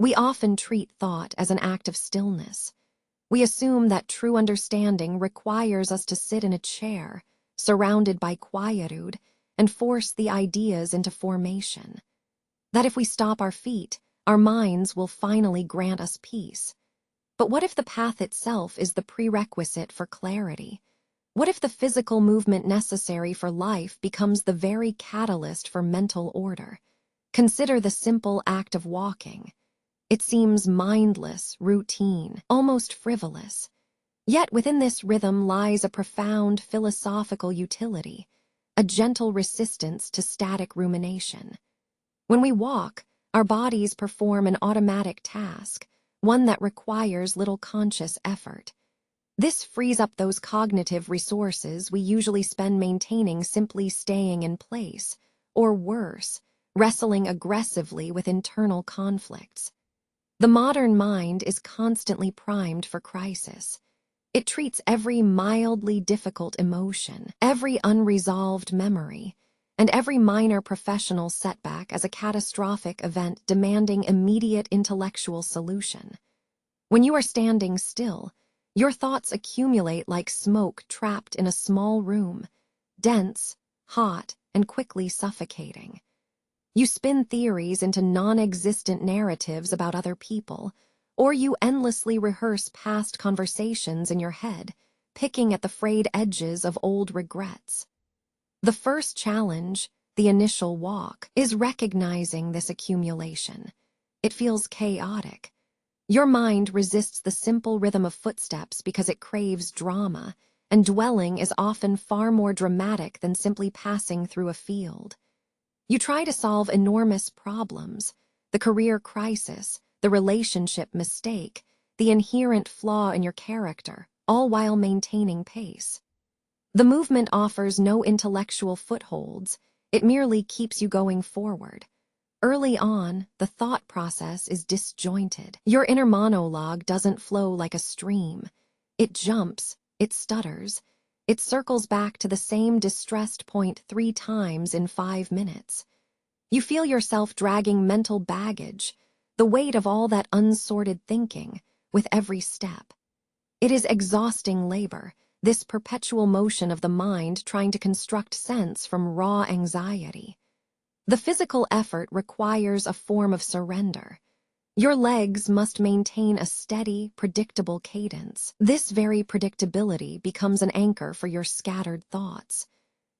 We often treat thought as an act of stillness. We assume that true understanding requires us to sit in a chair, surrounded by quietude, and force the ideas into formation. That if we stop our feet, our minds will finally grant us peace. But what if the path itself is the prerequisite for clarity? What if the physical movement necessary for life becomes the very catalyst for mental order? Consider the simple act of walking. It seems mindless, routine, almost frivolous. Yet within this rhythm lies a profound philosophical utility, a gentle resistance to static rumination. When we walk, our bodies perform an automatic task, one that requires little conscious effort. This frees up those cognitive resources we usually spend maintaining simply staying in place, or worse, wrestling aggressively with internal conflicts. The modern mind is constantly primed for crisis. It treats every mildly difficult emotion, every unresolved memory, and every minor professional setback as a catastrophic event demanding immediate intellectual solution. When you are standing still, your thoughts accumulate like smoke trapped in a small room, dense, hot, and quickly suffocating. You spin theories into non-existent narratives about other people, or you endlessly rehearse past conversations in your head, picking at the frayed edges of old regrets. The first challenge, the initial walk, is recognizing this accumulation. It feels chaotic. Your mind resists the simple rhythm of footsteps because it craves drama, and dwelling is often far more dramatic than simply passing through a field. You try to solve enormous problems, the career crisis, the relationship mistake, the inherent flaw in your character, all while maintaining pace. The movement offers no intellectual footholds, it merely keeps you going forward. Early on, the thought process is disjointed. Your inner monologue doesn't flow like a stream. It jumps, it stutters, it circles back to the same distressed point 3 times in 5 minutes. You feel yourself dragging mental baggage, the weight of all that unsorted thinking, with every step. It is exhausting labor, this perpetual motion of the mind trying to construct sense from raw anxiety. The physical effort requires a form of surrender. Your legs must maintain a steady, predictable cadence. This very predictability becomes an anchor for your scattered thoughts.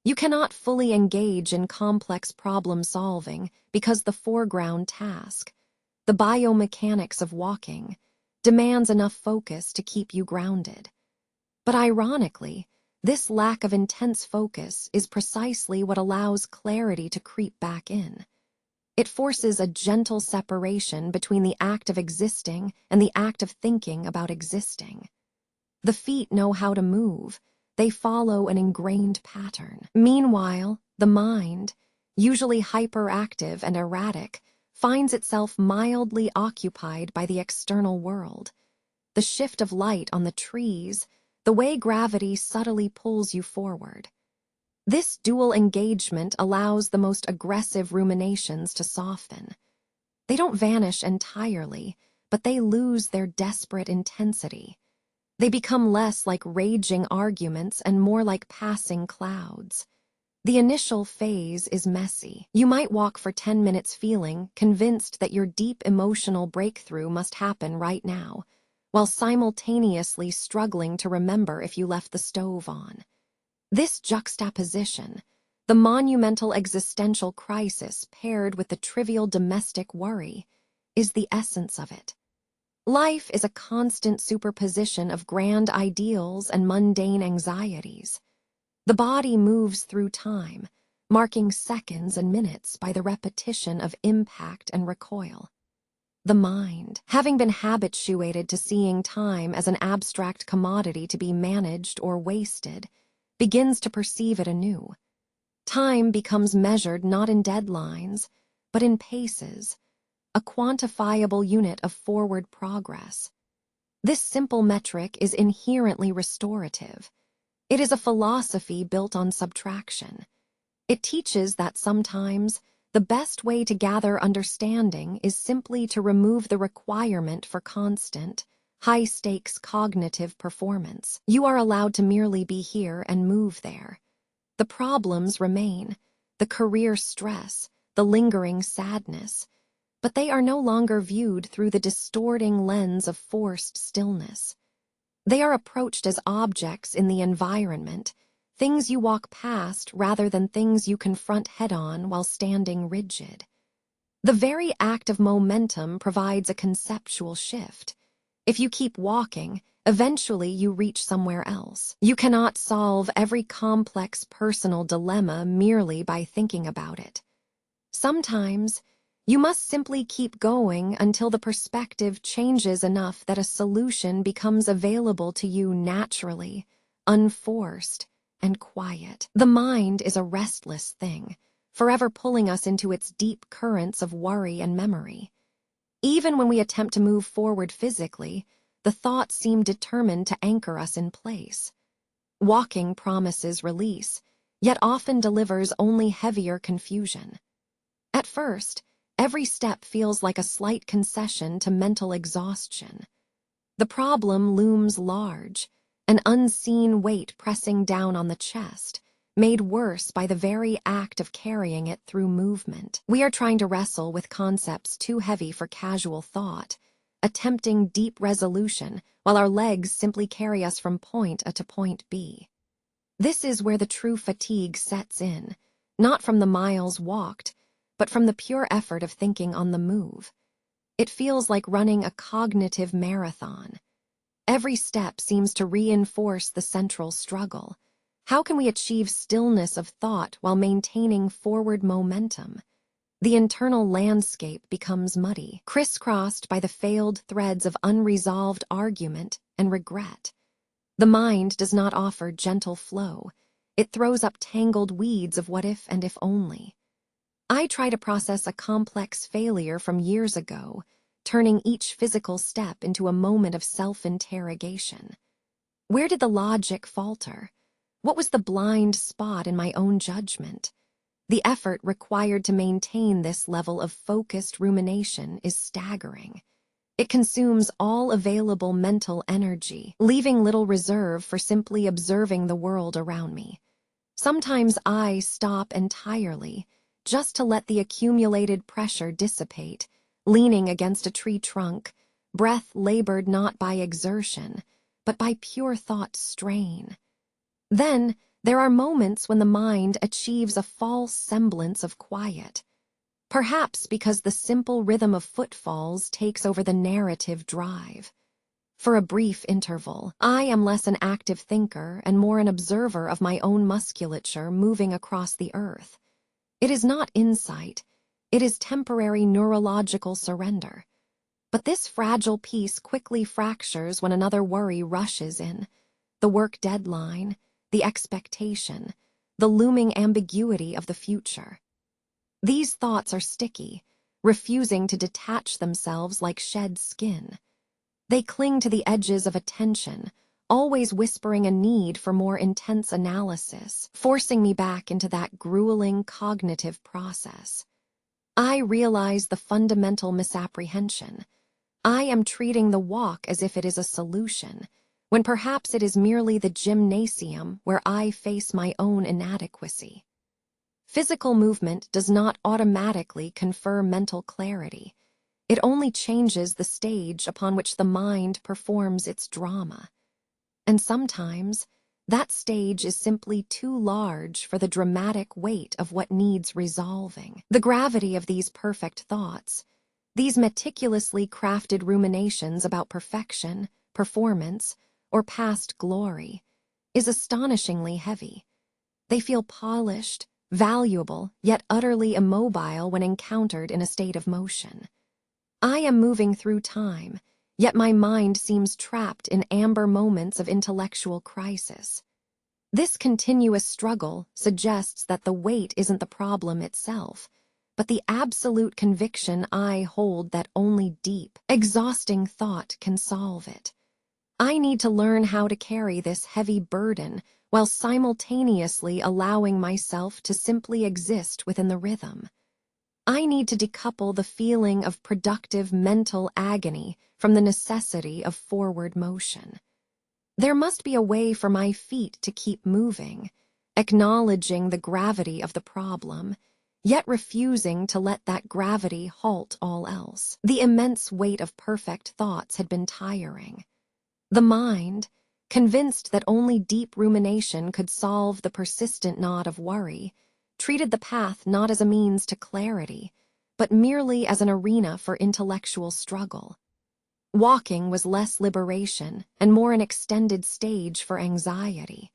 You cannot fully engage in complex problem-solving because the foreground task, the biomechanics of walking, demands enough focus to keep you grounded. But ironically, this lack of intense focus is precisely what allows clarity to creep back in. It forces a gentle separation between the act of existing and the act of thinking about existing. The feet know how to move. They follow an ingrained pattern. Meanwhile, the mind, usually hyperactive and erratic, finds itself mildly occupied by the external world. The shift of light on the trees, the way gravity subtly pulls you forward. This dual engagement allows the most aggressive ruminations to soften. They don't vanish entirely, but they lose their desperate intensity. They become less like raging arguments and more like passing clouds. The initial phase is messy. You might walk for 10 minutes feeling convinced that your deep emotional breakthrough must happen right now, while simultaneously struggling to remember if you left the stove on. This juxtaposition, the monumental existential crisis paired with the trivial domestic worry, is the essence of it. Life is a constant superposition of grand ideals and mundane anxieties. The body moves through time, marking seconds and minutes by the repetition of impact and recoil. The mind, having been habituated to seeing time as an abstract commodity to be managed or wasted, begins to perceive it anew. Time becomes measured not in deadlines, but in paces, a quantifiable unit of forward progress. This simple metric is inherently restorative. It is a philosophy built on subtraction. It teaches that sometimes the best way to gather understanding is simply to remove the requirement for constant, high-stakes cognitive performance. You are allowed to merely be here and move there. The problems remain, the career stress, the lingering sadness, but they are no longer viewed through the distorting lens of forced stillness. They are approached as objects in the environment, things you walk past rather than things you confront head-on while standing rigid. The very act of momentum provides a conceptual shift. If you keep walking, eventually you reach somewhere else. You cannot solve every complex personal dilemma merely by thinking about it. Sometimes, you must simply keep going until the perspective changes enough that a solution becomes available to you naturally, unforced, and quiet. The mind is a restless thing, forever pulling us into its deep currents of worry and memory. Even when we attempt to move forward physically, the thoughts seem determined to anchor us in place. Walking promises release, yet often delivers only heavier confusion. At first, every step feels like a slight concession to mental exhaustion. The problem looms large, an unseen weight pressing down on the chest, made worse by the very act of carrying it through movement. We are trying to wrestle with concepts too heavy for casual thought, attempting deep resolution while our legs simply carry us from point A to point B. This is where the true fatigue sets in, not from the miles walked, but from the pure effort of thinking on the move. It feels like running a cognitive marathon. Every step seems to reinforce the central struggle. How can we achieve stillness of thought while maintaining forward momentum? The internal landscape becomes muddy, crisscrossed by the failed threads of unresolved argument and regret. The mind does not offer gentle flow. It throws up tangled weeds of what if and if only. I try to process a complex failure from years ago, turning each physical step into a moment of self-interrogation. Where did the logic falter? What was the blind spot in my own judgment? The effort required to maintain this level of focused rumination is staggering. It consumes all available mental energy, leaving little reserve for simply observing the world around me. Sometimes I stop entirely, just to let the accumulated pressure dissipate, leaning against a tree trunk, breath labored not by exertion, but by pure thought strain. Then, there are moments when the mind achieves a false semblance of quiet, perhaps because the simple rhythm of footfalls takes over the narrative drive. For a brief interval, I am less an active thinker and more an observer of my own musculature moving across the earth. It is not insight, it is temporary neurological surrender. But this fragile peace quickly fractures when another worry rushes in. The work deadline, the expectation, the looming ambiguity of the future. These thoughts are sticky, refusing to detach themselves like shed skin. They cling to the edges of attention, always whispering a need for more intense analysis, forcing me back into that grueling cognitive process. I realize the fundamental misapprehension. I am treating the walk as if it is a solution, when perhaps it is merely the gymnasium where I face my own inadequacy. Physical movement does not automatically confer mental clarity. It only changes the stage upon which the mind performs its drama. And sometimes, that stage is simply too large for the dramatic weight of what needs resolving. The gravity of these perfect thoughts, these meticulously crafted ruminations about perfection, performance, or past glory, is astonishingly heavy. They feel polished, valuable, yet utterly immobile when encountered in a state of motion. I am moving through time, yet my mind seems trapped in amber moments of intellectual crisis. This continuous struggle suggests that the weight isn't the problem itself, but the absolute conviction I hold that only deep, exhausting thought can solve it. I need to learn how to carry this heavy burden while simultaneously allowing myself to simply exist within the rhythm. I need to decouple the feeling of productive mental agony from the necessity of forward motion. There must be a way for my feet to keep moving, acknowledging the gravity of the problem, yet refusing to let that gravity halt all else. The immense weight of perfect thoughts had been tiring. The mind, convinced that only deep rumination could solve the persistent knot of worry, treated the path not as a means to clarity, but merely as an arena for intellectual struggle. Walking was less liberation and more an extended stage for anxiety.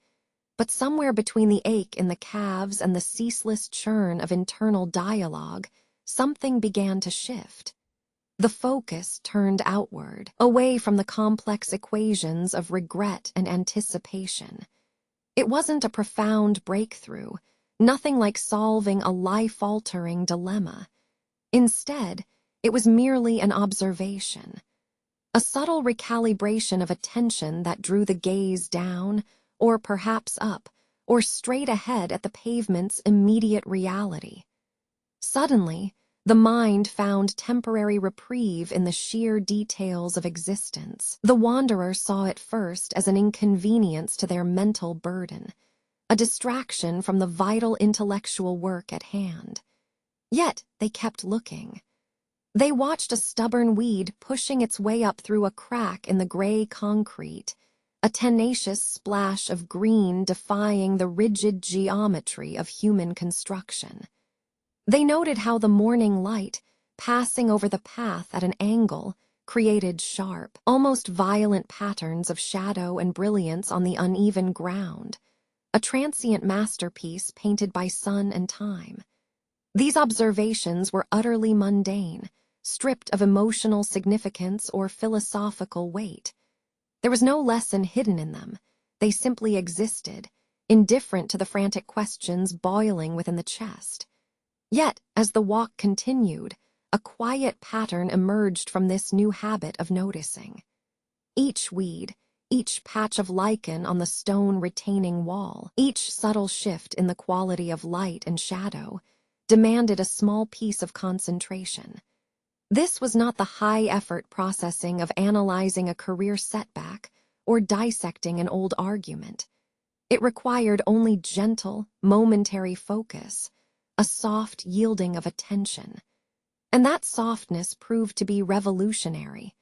But somewhere between the ache in the calves and the ceaseless churn of internal dialogue, something began to shift. The focus turned outward, away from the complex equations of regret and anticipation. It wasn't a profound breakthrough, nothing like solving a life-altering dilemma. Instead, it was merely an observation. A subtle recalibration of attention that drew the gaze down, or perhaps up, or straight ahead at the pavement's immediate reality. Suddenly, the mind found temporary reprieve in the sheer details of existence. The wanderer saw it first as an inconvenience to their mental burden, a distraction from the vital intellectual work at hand. Yet they kept looking. They watched a stubborn weed pushing its way up through a crack in the gray concrete, a tenacious splash of green defying the rigid geometry of human construction. They noted how the morning light, passing over the path at an angle, created sharp, almost violent patterns of shadow and brilliance on the uneven ground, a transient masterpiece painted by sun and time. These observations were utterly mundane, stripped of emotional significance or philosophical weight. There was no lesson hidden in them. They simply existed, indifferent to the frantic questions boiling within the chest. Yet, as the walk continued, a quiet pattern emerged from this new habit of noticing. Each weed, each patch of lichen on the stone retaining wall, each subtle shift in the quality of light and shadow, demanded a small piece of concentration. This was not the high-effort processing of analyzing a career setback or dissecting an old argument. It required only gentle, momentary focus, a soft yielding of attention. And that softness proved to be revolutionary.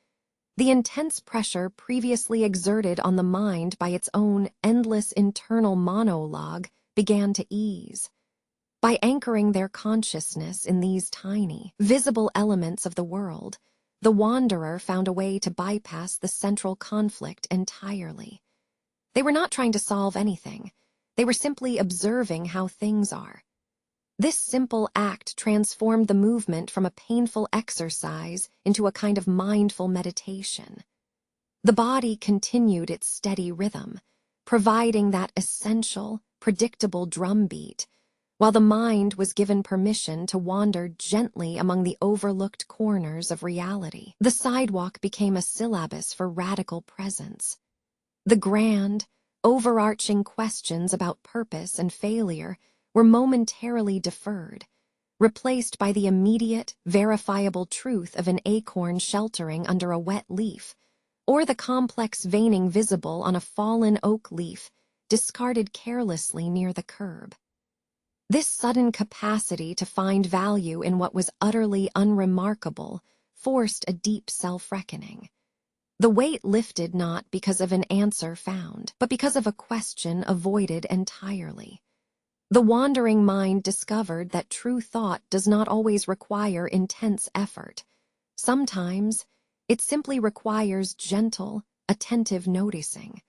The intense pressure previously exerted on the mind by its own endless internal monologue began to ease. By anchoring their consciousness in these tiny, visible elements of the world, the wanderer found a way to bypass the central conflict entirely. They were not trying to solve anything. They were simply observing how things are. This simple act transformed the movement from a painful exercise into a kind of mindful meditation. The body continued its steady rhythm, providing that essential, predictable drumbeat, while the mind was given permission to wander gently among the overlooked corners of reality. The sidewalk became a syllabus for radical presence. The grand, overarching questions about purpose and failure were momentarily deferred, replaced by the immediate, verifiable truth of an acorn sheltering under a wet leaf, or the complex veining visible on a fallen oak leaf discarded carelessly near the curb. This sudden capacity to find value in what was utterly unremarkable forced a deep self-reckoning. The weight lifted not because of an answer found, but because of a question avoided entirely. The wandering mind discovered that true thought does not always require intense effort. Sometimes, it simply requires gentle, attentive noticing.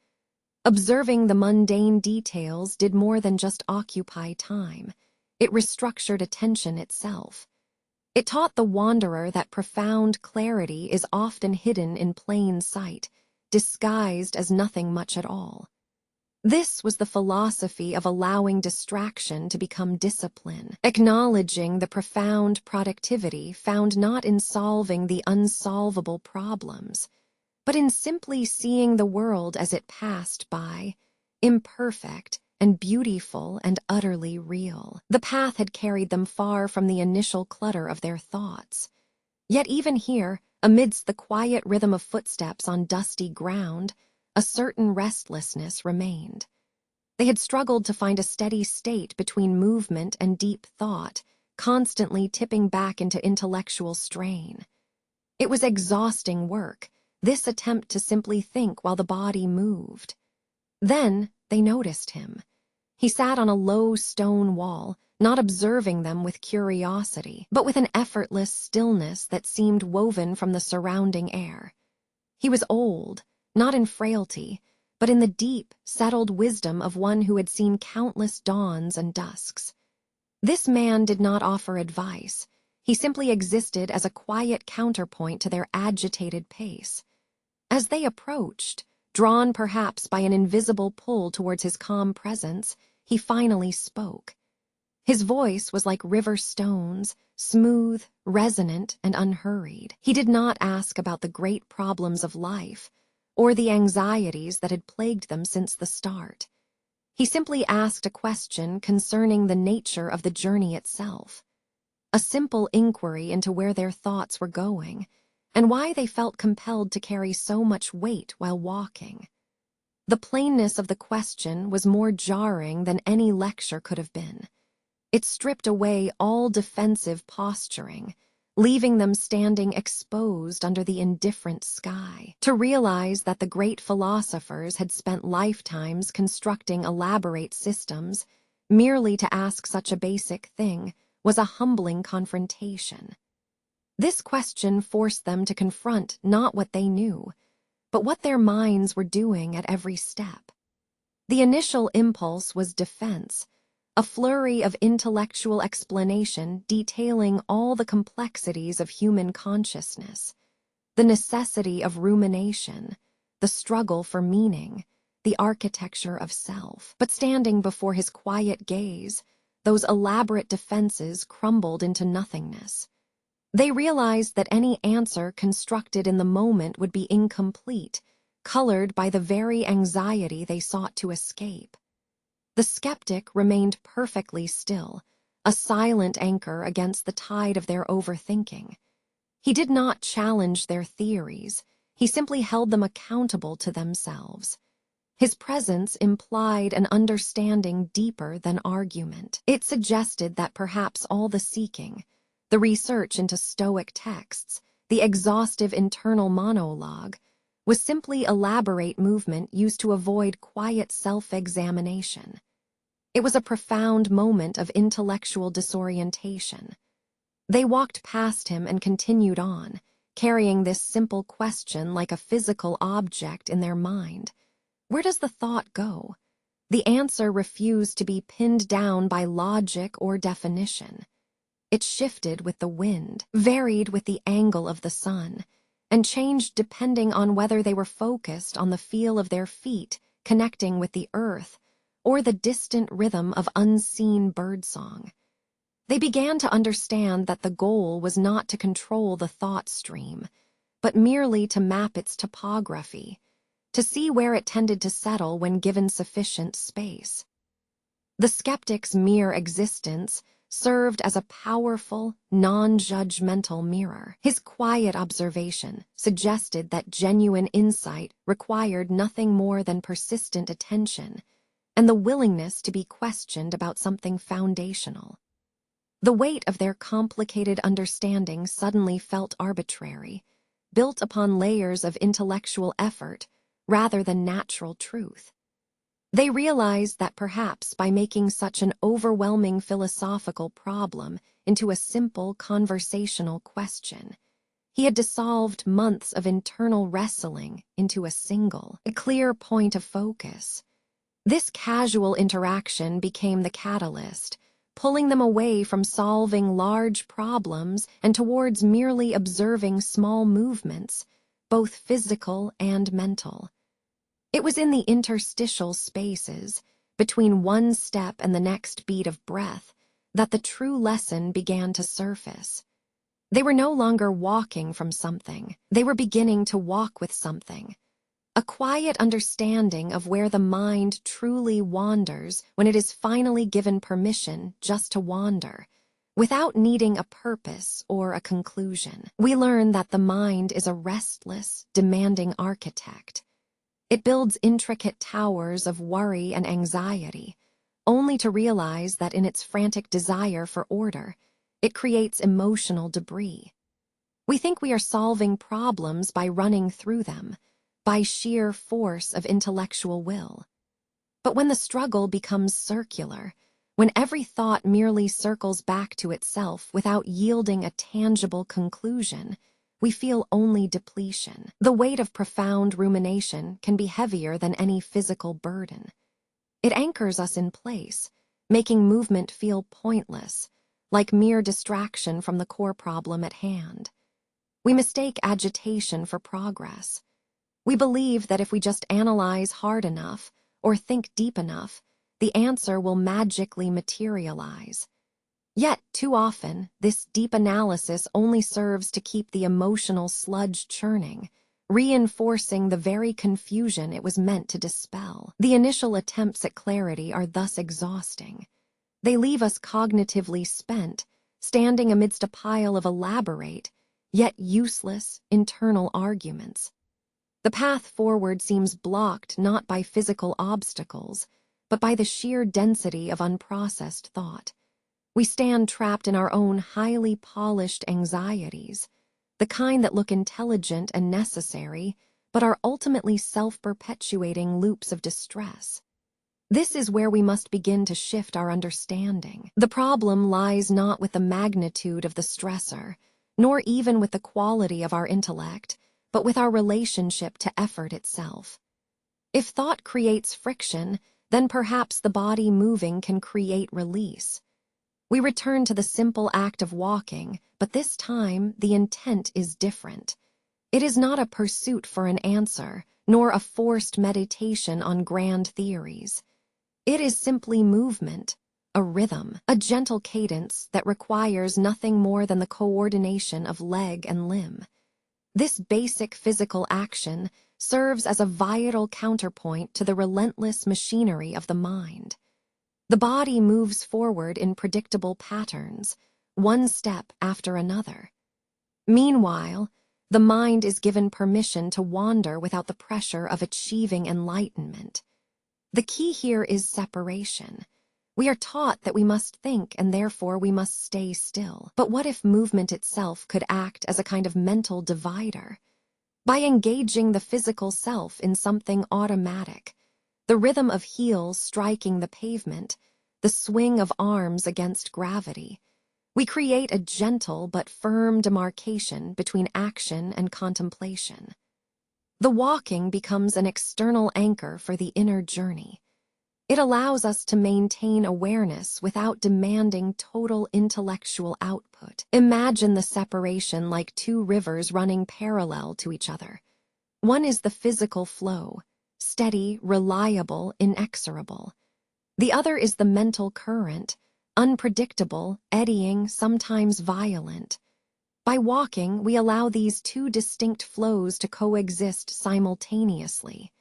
Observing the mundane details did more than just occupy time. It restructured attention itself. It taught the wanderer that profound clarity is often hidden in plain sight, disguised as nothing much at all. This was the philosophy of allowing distraction to become discipline, acknowledging the profound productivity found not in solving the unsolvable problems, but in simply seeing the world as it passed by, imperfect and beautiful and utterly real. The path had carried them far from the initial clutter of their thoughts. Yet even here, amidst the quiet rhythm of footsteps on dusty ground, a certain restlessness remained. They had struggled to find a steady state between movement and deep thought, constantly tipping back into intellectual strain. It was exhausting work, this attempt to simply think while the body moved. Then they noticed him. He sat on a low stone wall, not observing them with curiosity, but with an effortless stillness that seemed woven from the surrounding air. He was old, not in frailty, but in the deep, settled wisdom of one who had seen countless dawns and dusks. This man did not offer advice. He simply existed as a quiet counterpoint to their agitated pace. As they approached, drawn perhaps by an invisible pull towards his calm presence, he finally spoke. His voice was like river stones, smooth, resonant, and unhurried. He did not ask about the great problems of life, or the anxieties that had plagued them since the start. He simply asked a question concerning the nature of the journey itself, a simple inquiry into where their thoughts were going, and why they felt compelled to carry so much weight while walking. The plainness of the question was more jarring than any lecture could have been. It stripped away all defensive posturing, leaving them standing exposed under the indifferent sky. To realize that the great philosophers had spent lifetimes constructing elaborate systems, merely to ask such a basic thing, was a humbling confrontation. This question forced them to confront not what they knew, but what their minds were doing at every step. The initial impulse was defense, a flurry of intellectual explanation detailing all the complexities of human consciousness, the necessity of rumination, the struggle for meaning, the architecture of self. But standing before his quiet gaze, those elaborate defenses crumbled into nothingness. They realized that any answer constructed in the moment would be incomplete, colored by the very anxiety they sought to escape. The skeptic remained perfectly still, a silent anchor against the tide of their overthinking. He did not challenge their theories, he simply held them accountable to themselves. His presence implied an understanding deeper than argument. It suggested that perhaps all the seeking, the research into Stoic texts, the exhaustive internal monologue, was simply elaborate movement used to avoid quiet self-examination. It was a profound moment of intellectual disorientation. They walked past him and continued on, carrying this simple question like a physical object in their mind. Where does the thought go? The answer refused to be pinned down by logic or definition. It shifted with the wind, varied with the angle of the sun, and changed depending on whether they were focused on the feel of their feet connecting with the earth or the distant rhythm of unseen birdsong. They began to understand that the goal was not to control the thought stream, but merely to map its topography, to see where it tended to settle when given sufficient space. The skeptic's mere existence served as a powerful, non-judgmental mirror. His quiet observation suggested that genuine insight required nothing more than persistent attention and the willingness to be questioned about something foundational. The weight of their complicated understanding suddenly felt arbitrary, built upon layers of intellectual effort rather than natural truth. They realized that perhaps by making such an overwhelming philosophical problem into a simple conversational question, he had dissolved months of internal wrestling into a single, clear point of focus. This casual interaction became the catalyst, pulling them away from solving large problems and towards merely observing small movements, both physical and mental. It was in the interstitial spaces, between one step and the next beat of breath, that the true lesson began to surface. They were no longer walking from something, they were beginning to walk with something. A quiet understanding of where the mind truly wanders when it is finally given permission just to wander, without needing a purpose or a conclusion. We learn that the mind is a restless, demanding architect. It builds intricate towers of worry and anxiety, only to realize that in its frantic desire for order, it creates emotional debris. We think we are solving problems by running through them, by sheer force of intellectual will. But when the struggle becomes circular, when every thought merely circles back to itself without yielding a tangible conclusion, we feel only depletion. The weight of profound rumination can be heavier than any physical burden. It anchors us in place, making movement feel pointless, like mere distraction from the core problem at hand. We mistake agitation for progress. We believe that if we just analyze hard enough or think deep enough, the answer will magically materialize. Yet, too often, this deep analysis only serves to keep the emotional sludge churning, reinforcing the very confusion it was meant to dispel. The initial attempts at clarity are thus exhausting. They leave us cognitively spent, standing amidst a pile of elaborate, yet useless, internal arguments. The path forward seems blocked not by physical obstacles, but by the sheer density of unprocessed thought. We stand trapped in our own highly polished anxieties, the kind that look intelligent and necessary, but are ultimately self-perpetuating loops of distress. This is where we must begin to shift our understanding. The problem lies not with the magnitude of the stressor, nor even with the quality of our intellect, but with our relationship to effort itself. If thought creates friction, then perhaps the body moving can create release. We return to the simple act of walking, but this time the intent is different. It is not a pursuit for an answer, nor a forced meditation on grand theories. It is simply movement, a rhythm, a gentle cadence that requires nothing more than the coordination of leg and limb. This basic physical action serves as a vital counterpoint to the relentless machinery of the mind. The body moves forward in predictable patterns, one step after another. Meanwhile, the mind is given permission to wander without the pressure of achieving enlightenment. The key here is separation. We are taught that we must think and therefore we must stay still. But what if movement itself could act as a kind of mental divider? By engaging the physical self in something automatic, the rhythm of heels striking the pavement, the swing of arms against gravity, we create a gentle but firm demarcation between action and contemplation. The walking becomes an external anchor for the inner journey. It allows us to maintain awareness without demanding total intellectual output. Imagine the separation like two rivers running parallel to each other. One is the physical flow, steady, reliable, inexorable. The other is the mental current, unpredictable, eddying, sometimes violent. By walking, we allow these two distinct flows to coexist simultaneously.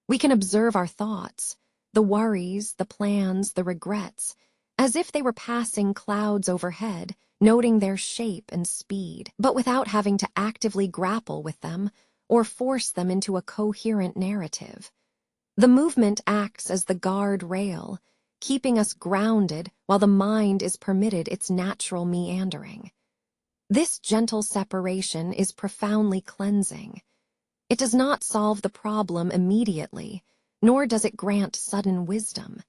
We can observe our thoughts, the worries, the plans, the regrets, as if they were passing clouds overhead, noting their shape and speed, but without having to actively grapple with them or force them into a coherent narrative. The movement acts as the guard rail, keeping us grounded while the mind is permitted its natural meandering. This gentle separation is profoundly cleansing. It does not solve the problem immediately, nor does it grant sudden wisdom.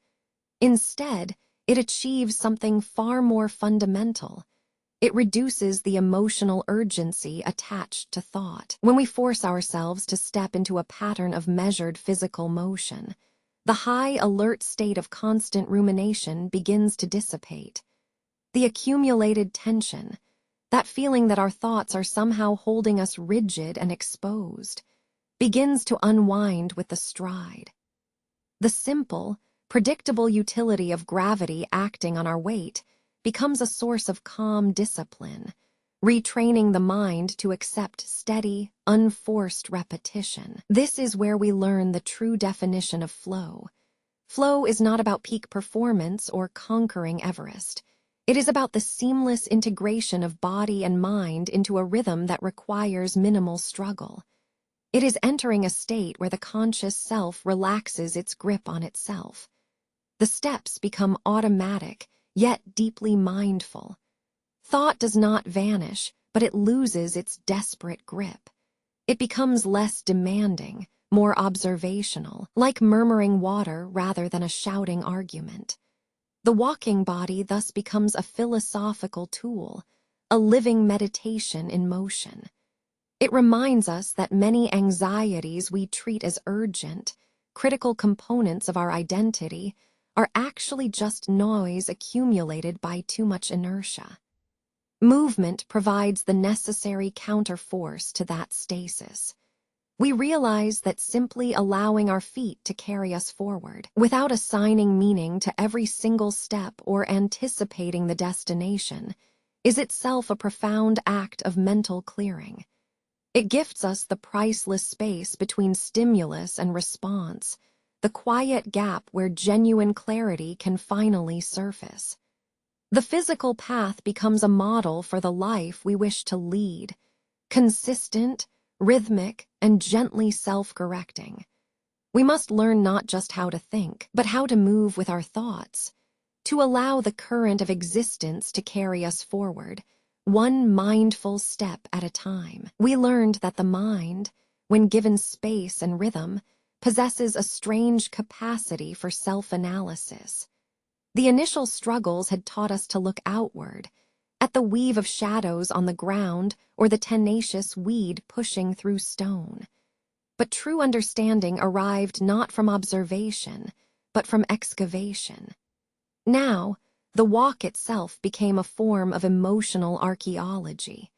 Instead, it achieves something far more fundamental. It reduces the emotional urgency attached to thought. When we force ourselves to step into a pattern of measured physical motion, the high alert state of constant rumination begins to dissipate. The accumulated tension, that feeling that our thoughts are somehow holding us rigid and exposed, begins to unwind with the stride. The simple, predictable utility of gravity acting on our weight becomes a source of calm discipline, retraining the mind to accept steady, unforced repetition. This is where we learn the true definition of flow. Flow is not about peak performance or conquering Everest. It is about the seamless integration of body and mind into a rhythm that requires minimal struggle. It is entering a state where the conscious self relaxes its grip on itself. The steps become automatic, yet deeply mindful. Thought does not vanish, but it loses its desperate grip. It becomes less demanding, more observational, like murmuring water rather than a shouting argument. The walking body thus becomes a philosophical tool, a living meditation in motion. It reminds us that many anxieties we treat as urgent, critical components of our identity, are actually just noise accumulated by too much inertia. Movement provides the necessary counterforce to that stasis. We realize that simply allowing our feet to carry us forward, without assigning meaning to every single step or anticipating the destination, is itself a profound act of mental clearing. It gifts us the priceless space between stimulus and response, the quiet gap where genuine clarity can finally surface. The physical path becomes a model for the life we wish to lead, consistent, rhythmic, and gently self-correcting. We must learn not just how to think, but how to move with our thoughts, to allow the current of existence to carry us forward, one mindful step at a time. We learned that the mind, when given space and rhythm, possesses a strange capacity for self-analysis. The initial struggles had taught us to look outward, at the weave of shadows on the ground or the tenacious weed pushing through stone. But true understanding arrived not from observation, but from excavation. Now, the walk itself became a form of emotional archaeology.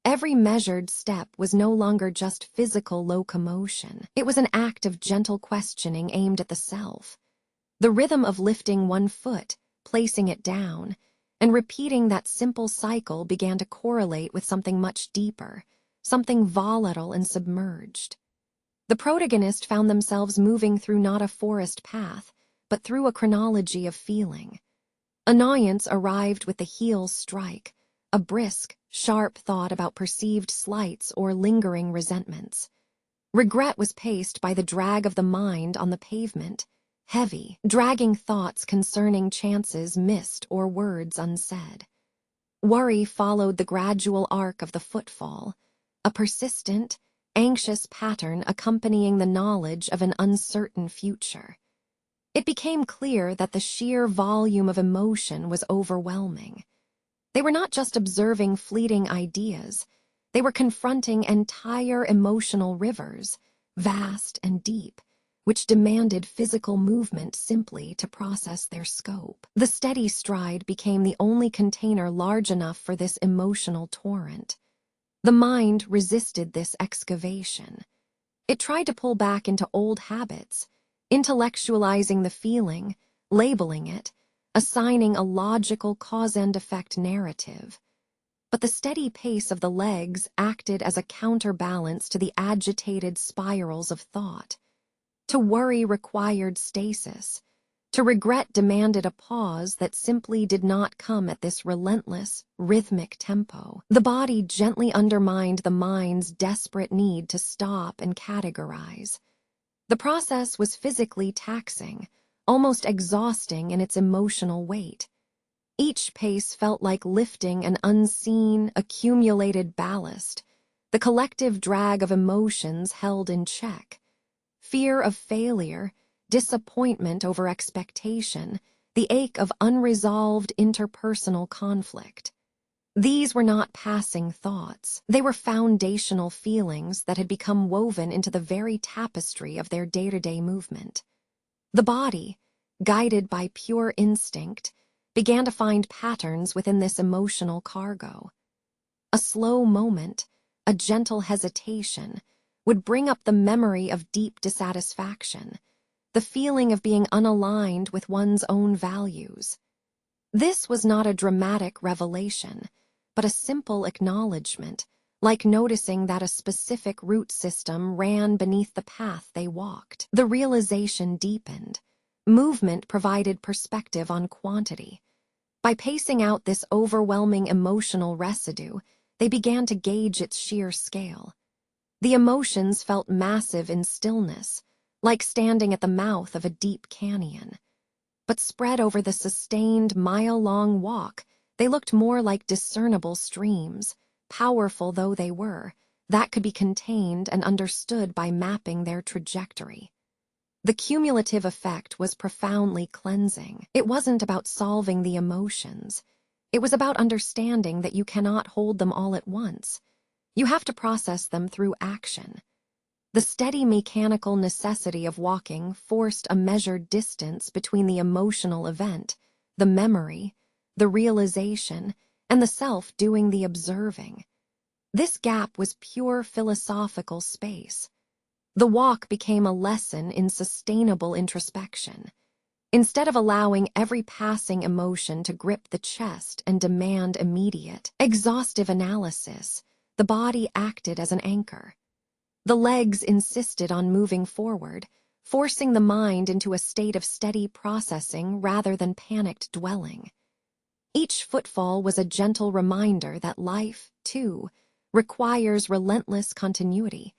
Every measured step was no longer just physical locomotion. It was an act of gentle questioning aimed at the self. The rhythm of lifting one foot, placing it down, and repeating that simple cycle began to correlate with something much deeper, something volatile and submerged. The protagonist found themselves moving through not a forest path, but through a chronology of feeling. Annoyance arrived with the heel strike, a brisk, sharp thought about perceived slights or lingering resentments. Regret was paced by the drag of the mind on the pavement, heavy, dragging thoughts concerning chances missed or words unsaid. Worry followed the gradual arc of the footfall, a persistent, anxious pattern accompanying the knowledge of an uncertain future. It became clear that the sheer volume of emotion was overwhelming. They were not just observing fleeting ideas, they were confronting entire emotional rivers, vast and deep, which demanded physical movement simply to process their scope. The steady stride became the only container large enough for this emotional torrent. The mind resisted this excavation. It tried to pull back into old habits, intellectualizing the feeling, labeling it, assigning a logical cause-and-effect narrative. But the steady pace of the legs acted as a counterbalance to the agitated spirals of thought. To worry required stasis. To regret demanded a pause that simply did not come at this relentless, rhythmic tempo. The body gently undermined the mind's desperate need to stop and categorize. The process was physically taxing, almost exhausting in its emotional weight. Each pace felt like lifting an unseen, accumulated ballast, the collective drag of emotions held in check. Fear of failure, disappointment over expectation, the ache of unresolved interpersonal conflict. These were not passing thoughts. They were foundational feelings that had become woven into the very tapestry of their day-to-day movement. The body, guided by pure instinct, began to find patterns within this emotional cargo. A slow moment, a gentle hesitation, would bring up the memory of deep dissatisfaction, the feeling of being unaligned with one's own values. This was not a dramatic revelation, but a simple acknowledgement, like noticing that a specific root system ran beneath the path they walked. The realization deepened. Movement provided perspective on quantity. By pacing out this overwhelming emotional residue, they began to gauge its sheer scale. The emotions felt massive in stillness, like standing at the mouth of a deep canyon. But spread over the sustained mile-long walk, they looked more like discernible streams, powerful though they were, that could be contained and understood by mapping their trajectory. The cumulative effect was profoundly cleansing. It wasn't about solving the emotions. It was about understanding that you cannot hold them all at once. You have to process them through action. The steady mechanical necessity of walking forced a measured distance between the emotional event, the memory, the realization, and the self doing the observing. This gap was pure philosophical space. The walk became a lesson in sustainable introspection. Instead of allowing every passing emotion to grip the chest and demand immediate, exhaustive analysis, the body acted as an anchor. The legs insisted on moving forward, forcing the mind into a state of steady processing rather than panicked dwelling. Each footfall was a gentle reminder that life, too, requires relentless continuity.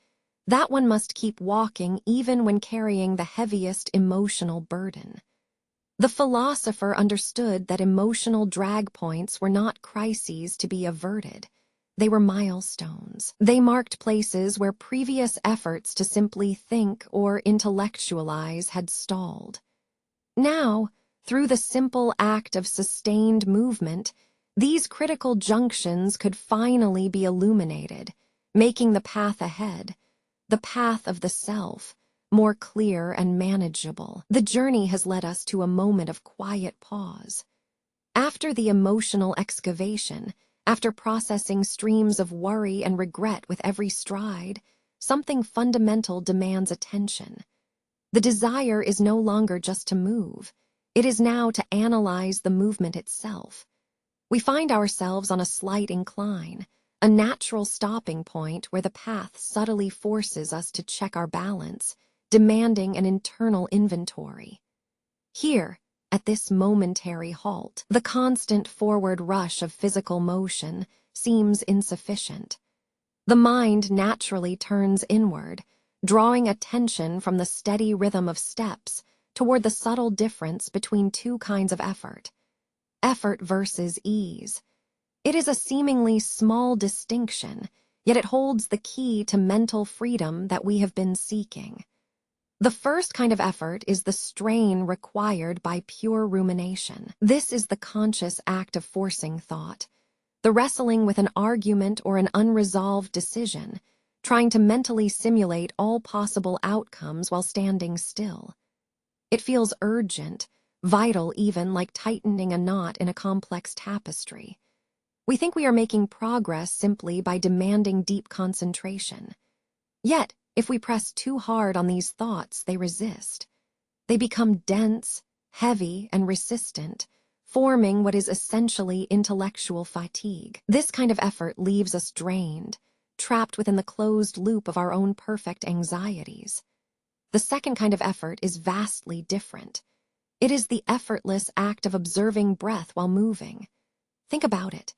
That one must keep walking even when carrying the heaviest emotional burden. The philosopher understood that emotional drag points were not crises to be averted. They were milestones. They marked places where previous efforts to simply think or intellectualize had stalled. Now, through the simple act of sustained movement, these critical junctions could finally be illuminated, making the path ahead, the path of the self, more clear and manageable. The journey has led us to a moment of quiet pause. After the emotional excavation, after processing streams of worry and regret with every stride, something fundamental demands attention. The desire is no longer just to move. It is now to analyze the movement itself. We find ourselves on a slight incline, a natural stopping point where the path subtly forces us to check our balance, demanding an internal inventory. Here, at this momentary halt, the constant forward rush of physical motion seems insufficient. The mind naturally turns inward, drawing attention from the steady rhythm of steps toward the subtle difference between two kinds of effort. Effort versus ease. It is a seemingly small distinction, yet it holds the key to mental freedom that we have been seeking. The first kind of effort is the strain required by pure rumination. This is the conscious act of forcing thought, the wrestling with an argument or an unresolved decision, trying to mentally simulate all possible outcomes while standing still. It feels urgent, vital even, like tightening a knot in a complex tapestry. We think we are making progress simply by demanding deep concentration. Yet, if we press too hard on these thoughts, they resist. They become dense, heavy, and resistant, forming what is essentially intellectual fatigue. This kind of effort leaves us drained, trapped within the closed loop of our own perfect anxieties. The second kind of effort is vastly different. It is the effortless act of observing breath while moving. Think about it.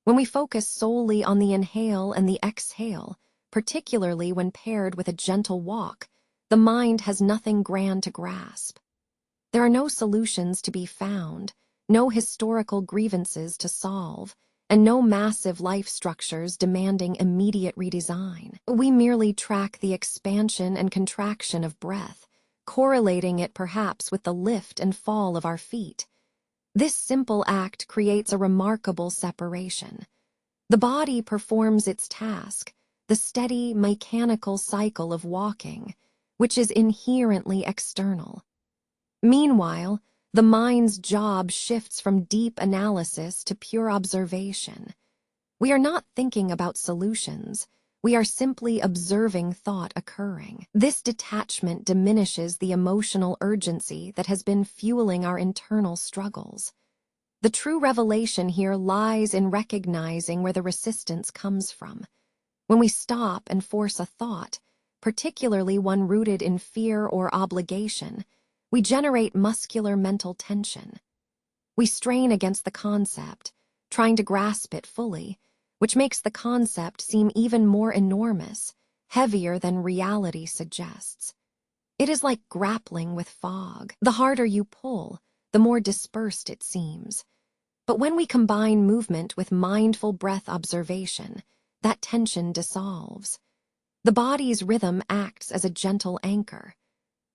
When we focus solely on the inhale and the exhale, particularly when paired with a gentle walk, the mind has nothing grand to grasp. There are no solutions to be found, no historical grievances to solve, and no massive life structures demanding immediate redesign. We merely track the expansion and contraction of breath, correlating it perhaps with the lift and fall of our feet. This simple act creates a remarkable separation. The body performs its task, the steady, mechanical cycle of walking, which is inherently external. Meanwhile, the mind's job shifts from deep analysis to pure observation. We are not thinking about solutions. We are simply observing thought occurring. This detachment diminishes the emotional urgency that has been fueling our internal struggles. The true revelation here lies in recognizing where the resistance comes from. When we stop and force a thought, particularly one rooted in fear or obligation, we generate muscular mental tension. We strain against the concept, trying to grasp it fully, which makes the concept seem even more enormous, heavier than reality suggests. It is like grappling with fog. The harder you pull, the more dispersed it seems. But when we combine movement with mindful breath observation, that tension dissolves. The body's rhythm acts as a gentle anchor.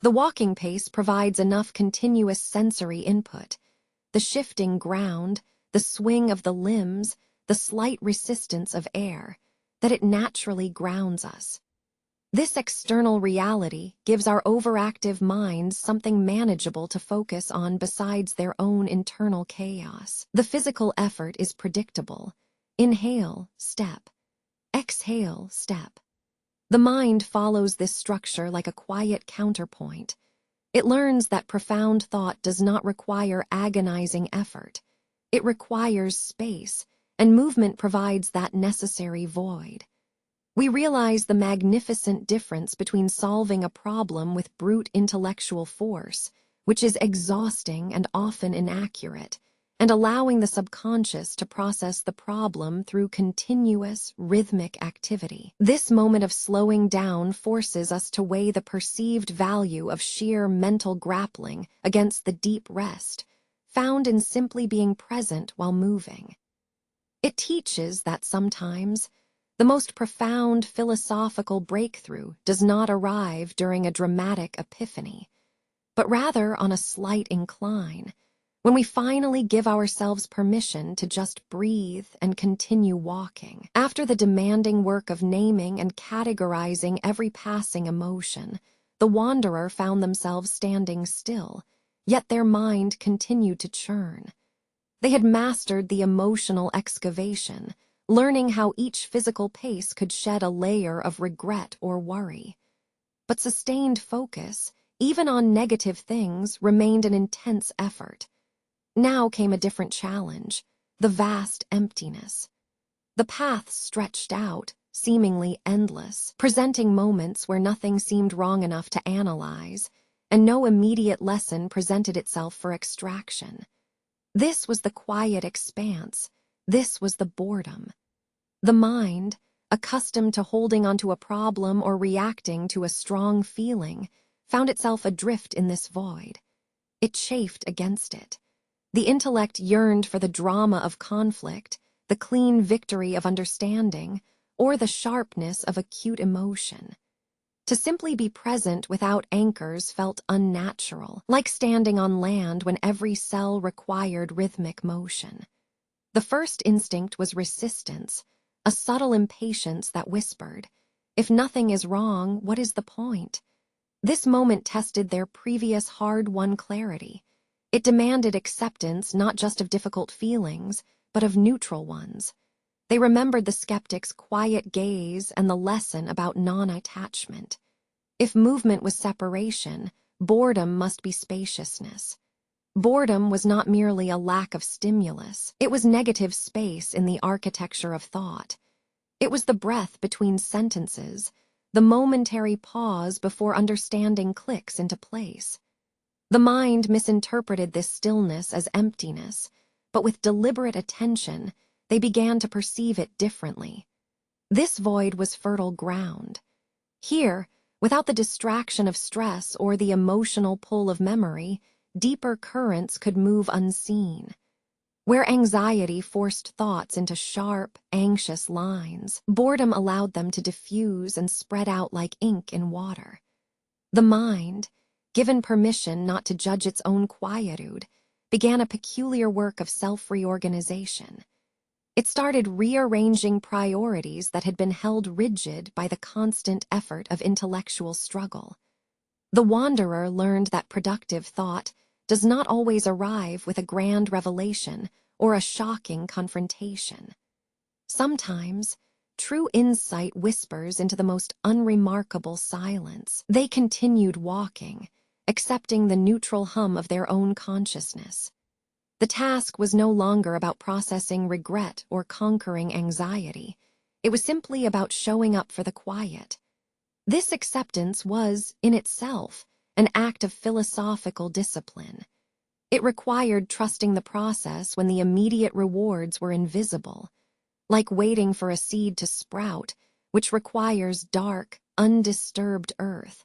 The walking pace provides enough continuous sensory input. The shifting ground, the swing of the limbs, the slight resistance of air, that it naturally grounds us. This external reality gives our overactive minds something manageable to focus on besides their own internal chaos. The physical effort is predictable. Inhale, step. Exhale, step. The mind follows this structure like a quiet counterpoint. It learns that profound thought does not require agonizing effort. It requires space, and movement provides that necessary void. We realize the magnificent difference between solving a problem with brute intellectual force, which is exhausting and often inaccurate, and allowing the subconscious to process the problem through continuous, rhythmic activity. This moment of slowing down forces us to weigh the perceived value of sheer mental grappling against the deep rest found in simply being present while moving. It teaches that sometimes the most profound philosophical breakthrough does not arrive during a dramatic epiphany, but rather on a slight incline, when we finally give ourselves permission to just breathe and continue walking. After the demanding work of naming and categorizing every passing emotion, the wanderer found themselves standing still, yet their mind continued to churn. They had mastered the emotional excavation, learning how each physical pace could shed a layer of regret or worry. But sustained focus, even on negative things, remained an intense effort. Now came a different challenge, the vast emptiness. The path stretched out, seemingly endless, presenting moments where nothing seemed wrong enough to analyze, and no immediate lesson presented itself for extraction. This was the quiet expanse. This was the boredom. The mind, accustomed to holding onto a problem or reacting to a strong feeling, found itself adrift in this void. It chafed against it. The intellect yearned for the drama of conflict, the clean victory of understanding, or the sharpness of acute emotion. To simply be present without anchors felt unnatural, like standing on land when every cell required rhythmic motion. The first instinct was resistance, a subtle impatience that whispered, "If nothing is wrong, what is the point?" This moment tested their previous hard-won clarity. It demanded acceptance not just of difficult feelings, but of neutral ones. They remembered the skeptic's quiet gaze and the lesson about non-attachment. If movement was separation, boredom must be spaciousness. Boredom was not merely a lack of stimulus. It was negative space in the architecture of thought. It was the breath between sentences, the momentary pause before understanding clicks into place. The mind misinterpreted this stillness as emptiness, but with deliberate attention, they began to perceive it differently. This void was fertile ground. Here, without the distraction of stress or the emotional pull of memory, deeper currents could move unseen. Where anxiety forced thoughts into sharp, anxious lines, boredom allowed them to diffuse and spread out like ink in water. The mind, given permission not to judge its own quietude, began a peculiar work of self-reorganization. It started rearranging priorities that had been held rigid by the constant effort of intellectual struggle. The wanderer learned that productive thought does not always arrive with a grand revelation or a shocking confrontation. Sometimes, true insight whispers into the most unremarkable silence. They continued walking, accepting the neutral hum of their own consciousness. The The task was no longer about processing regret or conquering anxiety. It was simply about showing up for the quiet. This acceptance was, in itself, an act of philosophical discipline. It required trusting the process when the immediate rewards were invisible, like waiting for a seed to sprout, which requires dark, undisturbed earth.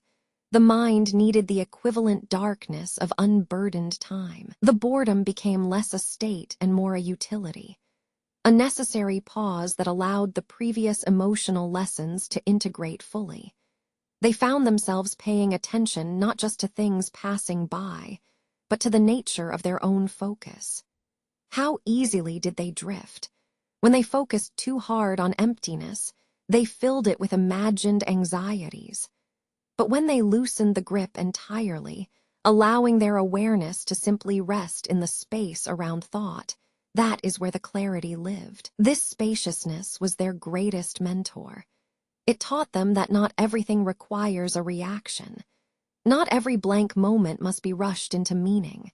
The mind needed the equivalent darkness of unburdened time. The boredom became less a state and more a utility, a necessary pause that allowed the previous emotional lessons to integrate fully. They found themselves paying attention not just to things passing by, but to the nature of their own focus. How easily did they drift? When they focused too hard on emptiness, they filled it with imagined anxieties. But when they loosened the grip entirely, allowing their awareness to simply rest in the space around thought, that is where the clarity lived. This spaciousness was their greatest mentor. It taught them that not everything requires a reaction. Not every blank moment must be rushed into meaning.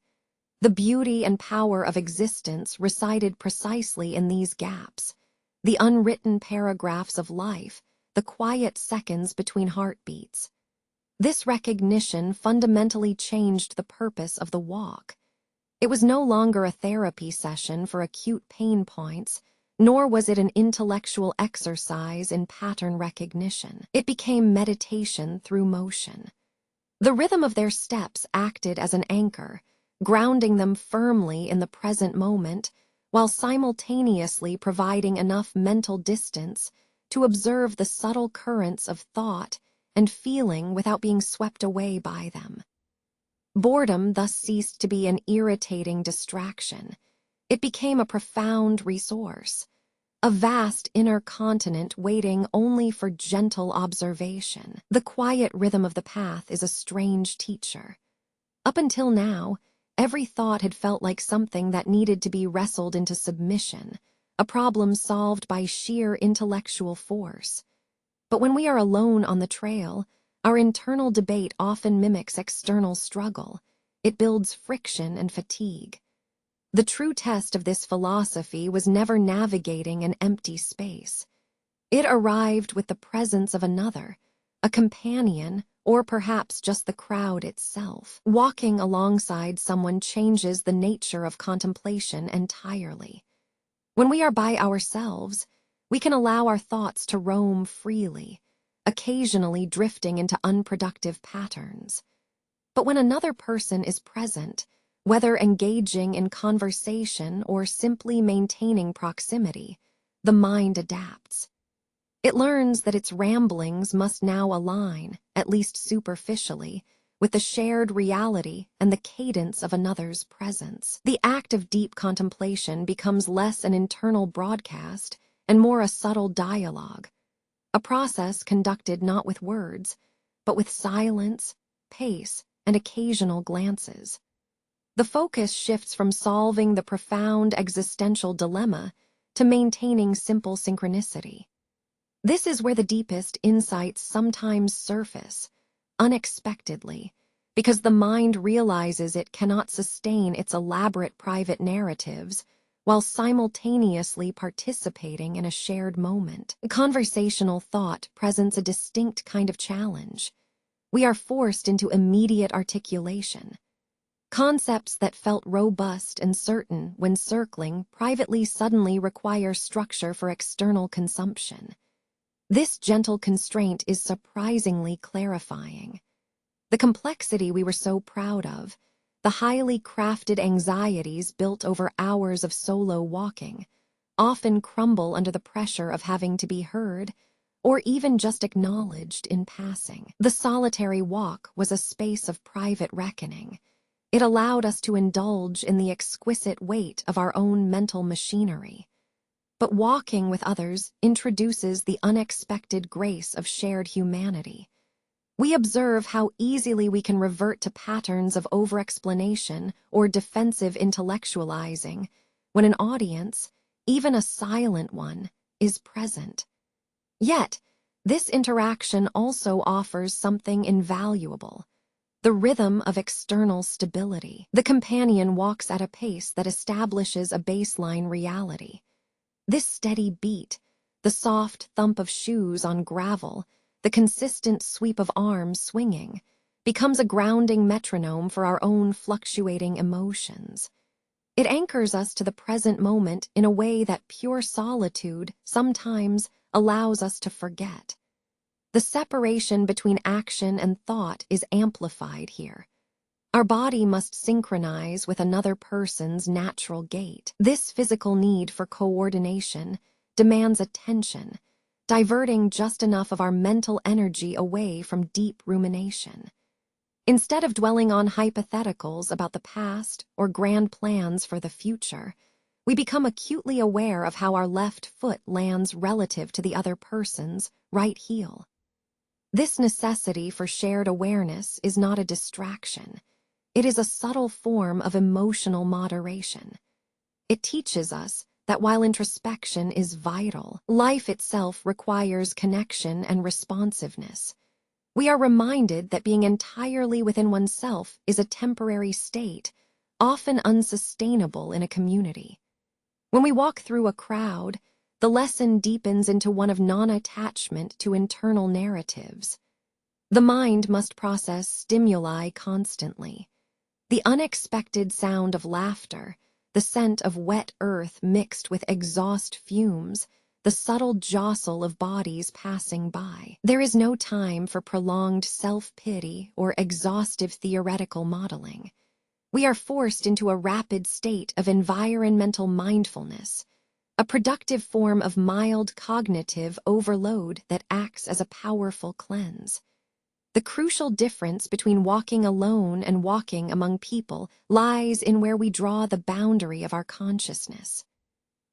The beauty and power of existence resided precisely in these gaps, the unwritten paragraphs of life, the quiet seconds between heartbeats. This recognition fundamentally changed the purpose of the walk. It was no longer a therapy session for acute pain points, nor was it an intellectual exercise in pattern recognition. It became meditation through motion. The rhythm of their steps acted as an anchor, grounding them firmly in the present moment, while simultaneously providing enough mental distance to observe the subtle currents of thought and feeling without being swept away by them. Boredom thus ceased to be an irritating distraction. It became a profound resource, a vast inner continent waiting only for gentle observation. The quiet rhythm of the path is a strange teacher. Up until now, every thought had felt like something that needed to be wrestled into submission, a problem solved by sheer intellectual force. But when we are alone on the trail, our internal debate often mimics external struggle. It builds friction and fatigue. The true test of this philosophy was never navigating an empty space. It arrived with the presence of another, a companion, or perhaps just the crowd itself. Walking alongside someone changes the nature of contemplation entirely. When we are by ourselves, we can allow our thoughts to roam freely, occasionally drifting into unproductive patterns. But when another person is present, whether engaging in conversation or simply maintaining proximity, the mind adapts. It learns that its ramblings must now align, at least superficially, with the shared reality and the cadence of another's presence. The act of deep contemplation becomes less an internal broadcast and more a subtle dialogue, a process conducted not with words, but with silence, pace, and occasional glances. The focus shifts from solving the profound existential dilemma to maintaining simple synchronicity. This is where the deepest insights sometimes surface, unexpectedly, because the mind realizes it cannot sustain its elaborate private narratives while simultaneously participating in a shared moment. Conversational thought presents a distinct kind of challenge. We are forced into immediate articulation. Concepts that felt robust and certain when circling privately suddenly require structure for external consumption. This gentle constraint is surprisingly clarifying. The complexity we were so proud of, the highly crafted anxieties built over hours of solo walking, often crumble under the pressure of having to be heard or even just acknowledged in passing. The solitary walk was a space of private reckoning. It allowed us to indulge in the exquisite weight of our own mental machinery. But walking with others introduces the unexpected grace of shared humanity. We observe how easily we can revert to patterns of over-explanation or defensive intellectualizing when an audience, even a silent one, is present. Yet, this interaction also offers something invaluable: the rhythm of external stability. The companion walks at a pace that establishes a baseline reality. This steady beat, the soft thump of shoes on gravel, the consistent sweep of arms swinging, becomes a grounding metronome for our own fluctuating emotions. It anchors us to the present moment in a way that pure solitude sometimes allows us to forget. The separation between action and thought is amplified here. Our body must synchronize with another person's natural gait. This physical need for coordination demands attention, diverting just enough of our mental energy away from deep rumination. Instead of dwelling on hypotheticals about the past or grand plans for the future, we become acutely aware of how our left foot lands relative to the other person's right heel. This necessity for shared awareness is not a distraction. It is a subtle form of emotional moderation. It teaches us that while introspection is vital, life itself requires connection and responsiveness. We are reminded that being entirely within oneself is a temporary state, often unsustainable in a community. When we walk through a crowd, the lesson deepens into one of non-attachment to internal narratives. The mind must process stimuli constantly. The unexpected sound of laughter, the scent of wet earth mixed with exhaust fumes, the subtle jostle of bodies passing by. There is no time for prolonged self-pity or exhaustive theoretical modeling. We are forced into a rapid state of environmental mindfulness, a productive form of mild cognitive overload that acts as a powerful cleanse. The crucial difference between walking alone and walking among people lies in where we draw the boundary of our consciousness.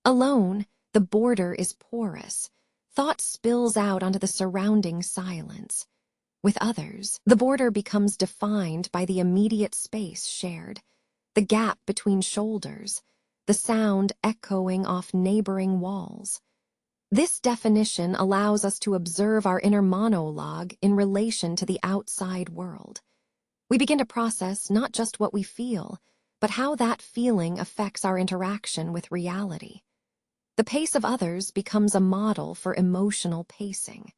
Alone, the border is porous. Thought spills out onto the surrounding silence. With others, the border becomes defined by the immediate space shared, the gap between shoulders, the sound echoing off neighboring walls. This definition allows us to observe our inner monologue in relation to the outside world. We begin to process not just what we feel, but how that feeling affects our interaction with reality. The pace of others becomes a model for emotional pacing.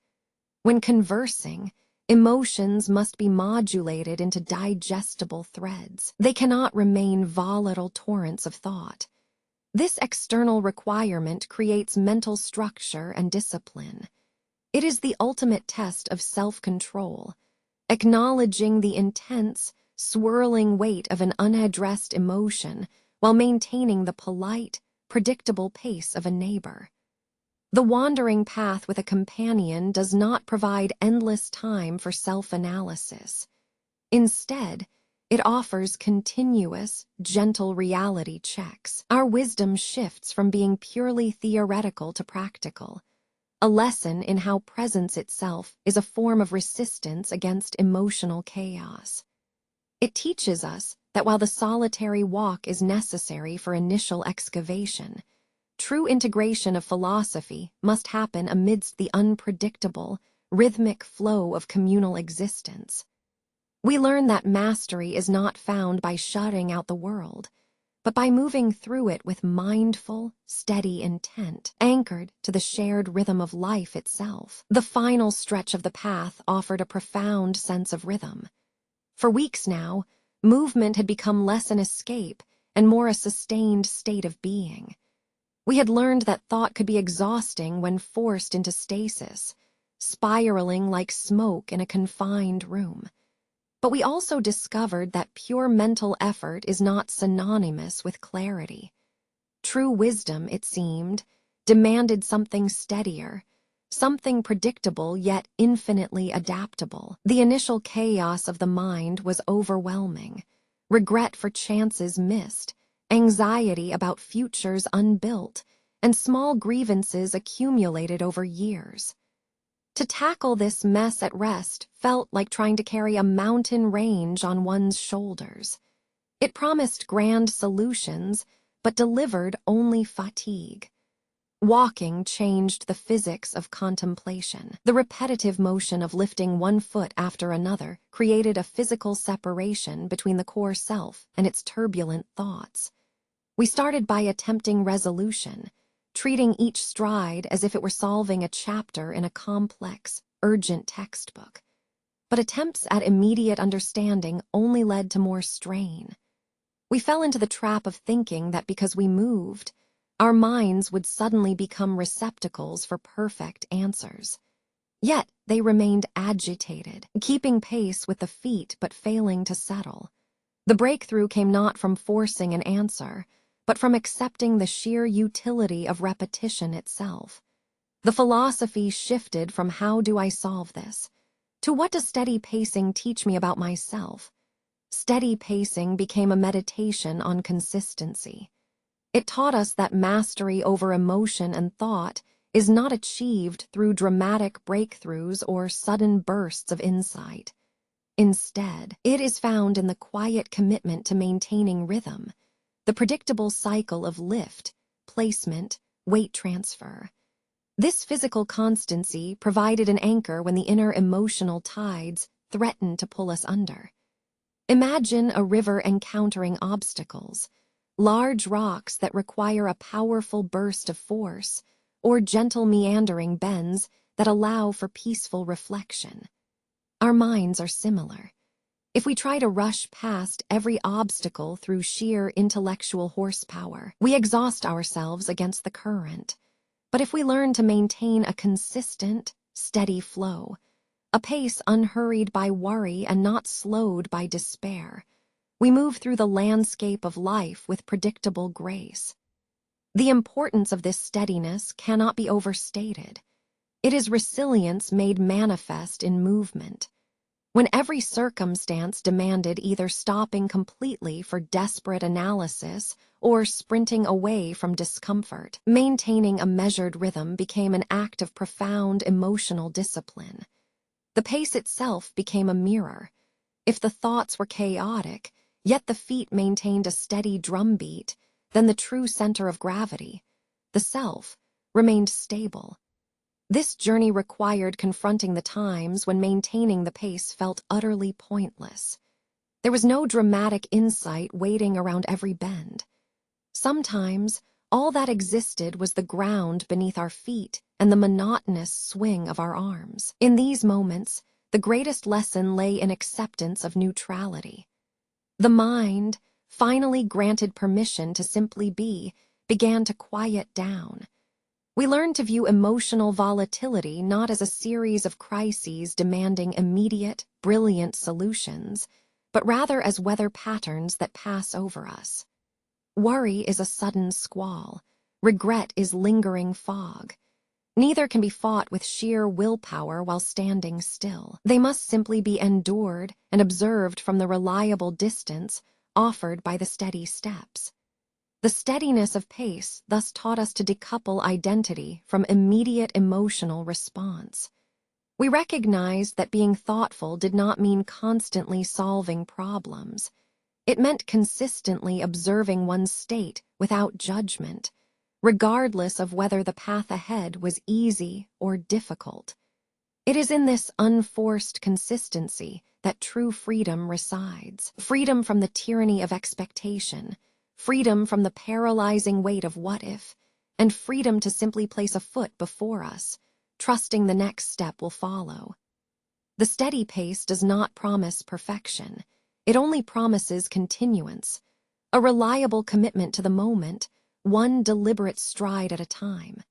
When conversing, emotions must be modulated into digestible threads. They cannot remain volatile torrents of thought. This external requirement creates mental structure and discipline. It is the ultimate test of self-control, acknowledging the intense, swirling weight of an unaddressed emotion while maintaining the polite, predictable pace of a neighbor. The wandering path with a companion does not provide endless time for self-analysis. Instead, it offers continuous, gentle reality checks. Our wisdom shifts from being purely theoretical to practical, a lesson in how presence itself is a form of resistance against emotional chaos. It teaches us that while the solitary walk is necessary for initial excavation, true integration of philosophy must happen amidst the unpredictable, rhythmic flow of communal existence. We learn that mastery is not found by shutting out the world, but by moving through it with mindful, steady intent, anchored to the shared rhythm of life itself. The final stretch of the path offered a profound sense of rhythm. For weeks now, movement had become less an escape and more a sustained state of being. We had learned that thought could be exhausting when forced into stasis, spiraling like smoke in a confined room. But we also discovered that pure mental effort is not synonymous with clarity. True wisdom, it seemed, demanded something steadier, something predictable yet infinitely adaptable. The initial chaos of the mind was overwhelming. Regret for chances missed, anxiety about futures unbuilt, and small grievances accumulated over years. To tackle this mess at rest felt like trying to carry a mountain range on one's shoulders. It promised grand solutions, but delivered only fatigue. Walking changed the physics of contemplation. The repetitive motion of lifting one foot after another created a physical separation between the core self and its turbulent thoughts. We started by attempting resolution, treating each stride as if it were solving a chapter in a complex, urgent textbook. But attempts at immediate understanding only led to more strain. We fell into the trap of thinking that because we moved, our minds would suddenly become receptacles for perfect answers. Yet they remained agitated, keeping pace with the feet but failing to settle. The breakthrough came not from forcing an answer, but from accepting the sheer utility of repetition itself. The philosophy shifted from "how do I solve this?" to "what does steady pacing teach me about myself?" Steady pacing became a meditation on consistency. It taught us that mastery over emotion and thought is not achieved through dramatic breakthroughs or sudden bursts of insight. Instead, it is found in the quiet commitment to maintaining rhythm, the predictable cycle of lift, placement, weight transfer. This physical constancy provided an anchor when the inner emotional tides threatened to pull us under. Imagine a river encountering obstacles, large rocks that require a powerful burst of force, or gentle meandering bends that allow for peaceful reflection. Our minds are similar. If we try to rush past every obstacle through sheer intellectual horsepower, we exhaust ourselves against the current. But if we learn to maintain a consistent, steady flow, a pace unhurried by worry and not slowed by despair, we move through the landscape of life with predictable grace. The importance of this steadiness cannot be overstated. It is resilience made manifest in movement. When every circumstance demanded either stopping completely for desperate analysis or sprinting away from discomfort, maintaining a measured rhythm became an act of profound emotional discipline. The pace itself became a mirror. If the thoughts were chaotic, yet the feet maintained a steady drumbeat, then the true center of gravity, the self, remained stable. This journey required confronting the times when maintaining the pace felt utterly pointless. There was no dramatic insight waiting around every bend. Sometimes, all that existed was the ground beneath our feet and the monotonous swing of our arms. In these moments, the greatest lesson lay in acceptance of neutrality. The mind, finally granted permission to simply be, began to quiet down. We learned to view emotional volatility not as a series of crises demanding immediate, brilliant solutions, but rather as weather patterns that pass over us. Worry is a sudden squall. Regret is lingering fog. Neither can be fought with sheer willpower while standing still. They must simply be endured and observed from the reliable distance offered by the steady steps. The steadiness of pace thus taught us to decouple identity from immediate emotional response. We recognized that being thoughtful did not mean constantly solving problems. It meant consistently observing one's state without judgment, regardless of whether the path ahead was easy or difficult. It is in this unforced consistency that true freedom resides. Freedom from the tyranny of expectation, freedom from the paralyzing weight of what if, and freedom to simply place a foot before us, trusting the next step will follow. The steady pace does not promise perfection. It only promises continuance, a reliable commitment to the moment, one deliberate stride at a time.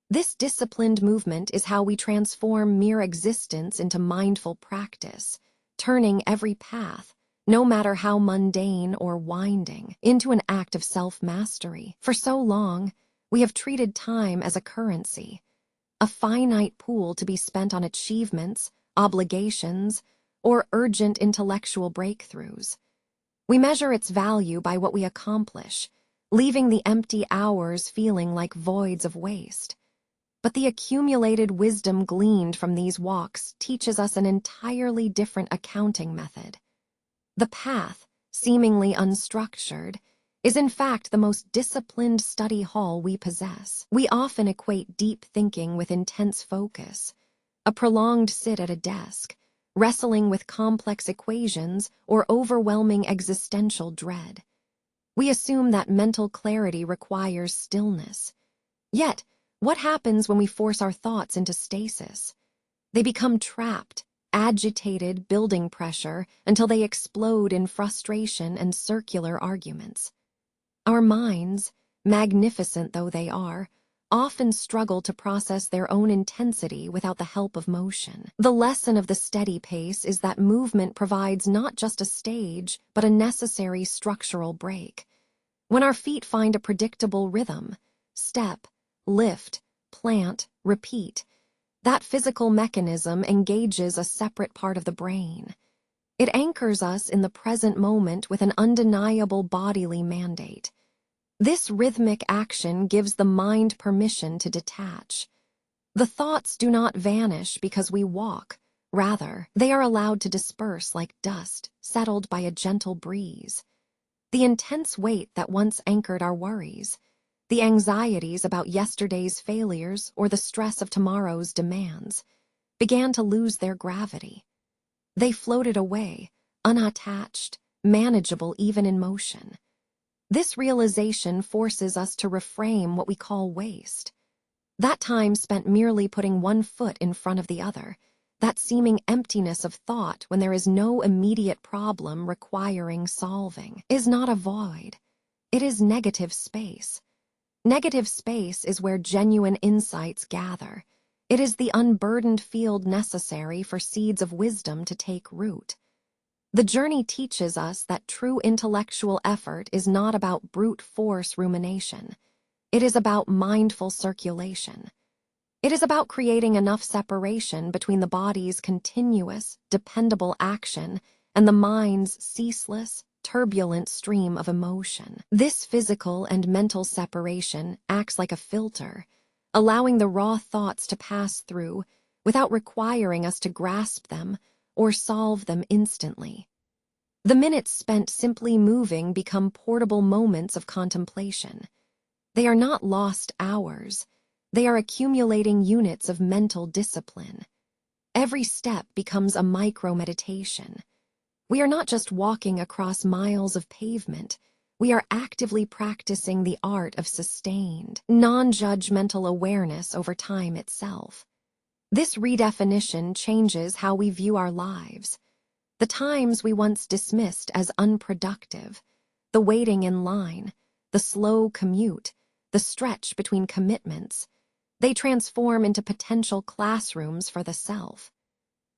This disciplined movement is how we transform mere existence into mindful practice, turning every path, no matter how mundane or winding, into an act of self-mastery. For so long, we have treated time as a currency, a finite pool to be spent on achievements, obligations, or urgent intellectual breakthroughs. We measure its value by what we accomplish, leaving the empty hours feeling like voids of waste. But the accumulated wisdom gleaned from these walks teaches us an entirely different accounting method. The path, seemingly unstructured, is in fact the most disciplined study hall we possess. We often equate deep thinking with intense focus, a prolonged sit at a desk, wrestling with complex equations, or overwhelming existential dread. We assume that mental clarity requires stillness. Yet, what happens when we force our thoughts into stasis? They become trapped, agitated, building pressure until they explode in frustration and circular arguments. Our minds, magnificent though they are, often struggle to process their own intensity without the help of motion. The lesson of the steady pace is that movement provides not just a stage, but a necessary structural break. When our feet find a predictable rhythm, step, lift, plant, repeat, that physical mechanism engages a separate part of the brain. It anchors us in the present moment with an undeniable bodily mandate. This rhythmic action gives the mind permission to detach. The thoughts do not vanish because we walk. Rather, they are allowed to disperse like dust, settled by a gentle breeze. The intense weight that once anchored our worries, the anxieties about yesterday's failures or the stress of tomorrow's demands, began to lose their gravity. They floated away, unattached, manageable even in motion. This realization forces us to reframe what we call waste. That time spent merely putting one foot in front of the other, that seeming emptiness of thought when there is no immediate problem requiring solving, is not a void. It is negative space. Negative space is where genuine insights gather. It is the unburdened field necessary for seeds of wisdom to take root. The journey teaches us that true intellectual effort is not about brute force rumination. It is about mindful circulation. It is about creating enough separation between the body's continuous, dependable action and the mind's ceaseless, turbulent stream of emotion. This physical and mental separation acts like a filter, allowing the raw thoughts to pass through without requiring us to grasp them or solve them instantly. The minutes spent simply moving become portable moments of contemplation. They are not lost hours. They are accumulating units of mental discipline. Every step becomes a micro-meditation. We are not just walking across miles of pavement. We are actively practicing the art of sustained, non-judgmental awareness over time itself. This redefinition changes how we view our lives. The times we once dismissed as unproductive, the waiting in line, the slow commute, the stretch between commitments, they transform into potential classrooms for the self.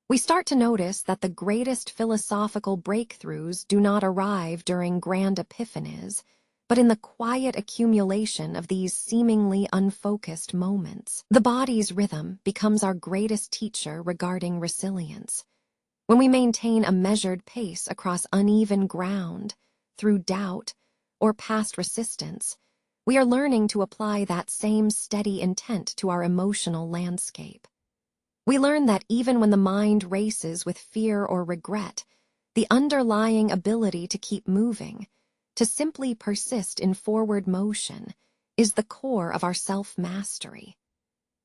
We start to notice that the greatest philosophical breakthroughs do not arrive during grand epiphanies, but in the quiet accumulation of these seemingly unfocused moments. The body's rhythm becomes our greatest teacher regarding resilience. When we maintain a measured pace across uneven ground, through doubt, or past resistance, we are learning to apply that same steady intent to our emotional landscape. We learn that even when the mind races with fear or regret, the underlying ability to keep moving, to simply persist in forward motion, is the core of our self-mastery.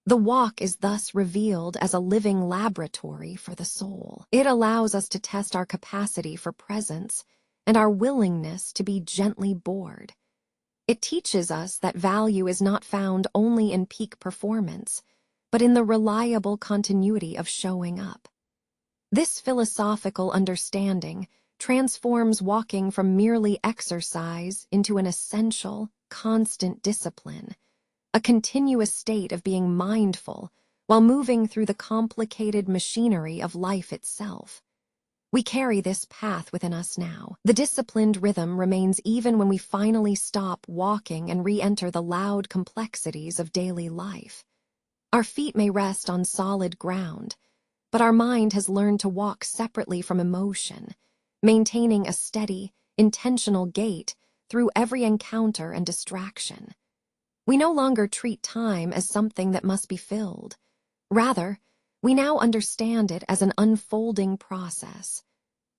The walk is thus revealed as a living laboratory for the soul. It allows us to test our capacity for presence and our willingness to be gently bored. It teaches us that value is not found only in peak performance, but in the reliable continuity of showing up. This philosophical understanding transforms walking from merely exercise into an essential, constant discipline, a continuous state of being mindful while moving through the complicated machinery of life itself. We carry this path within us now. The disciplined rhythm remains even when we finally stop walking and re-enter the loud complexities of daily life. Our feet may rest on solid ground, but our mind has learned to walk separately from emotion, maintaining a steady, intentional gait through every encounter and distraction. We no longer treat time as something that must be filled. Rather, we now understand it as an unfolding process,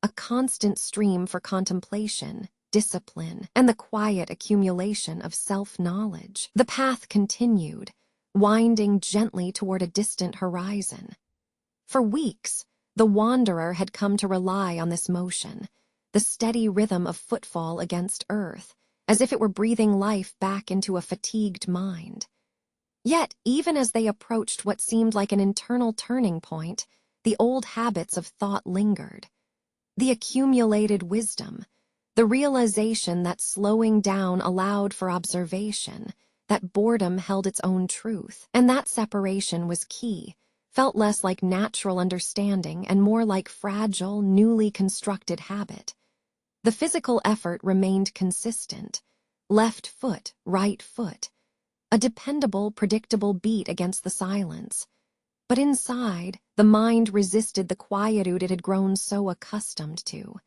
a constant stream for contemplation, discipline, and the quiet accumulation of self-knowledge. The path continued, winding gently toward a distant horizon. For weeks, the wanderer had come to rely on this motion, the steady rhythm of footfall against earth, as if it were breathing life back into a fatigued mind. Yet, even as they approached what seemed like an internal turning point, the old habits of thought lingered. The accumulated wisdom, the realization that slowing down allowed for observation, that boredom held its own truth, and that separation was key, felt less like natural understanding and more like fragile, newly constructed habit. The physical effort remained consistent, left foot, right foot, a dependable, predictable beat against the silence. But inside, the mind resisted the quietude it had grown so accustomed to.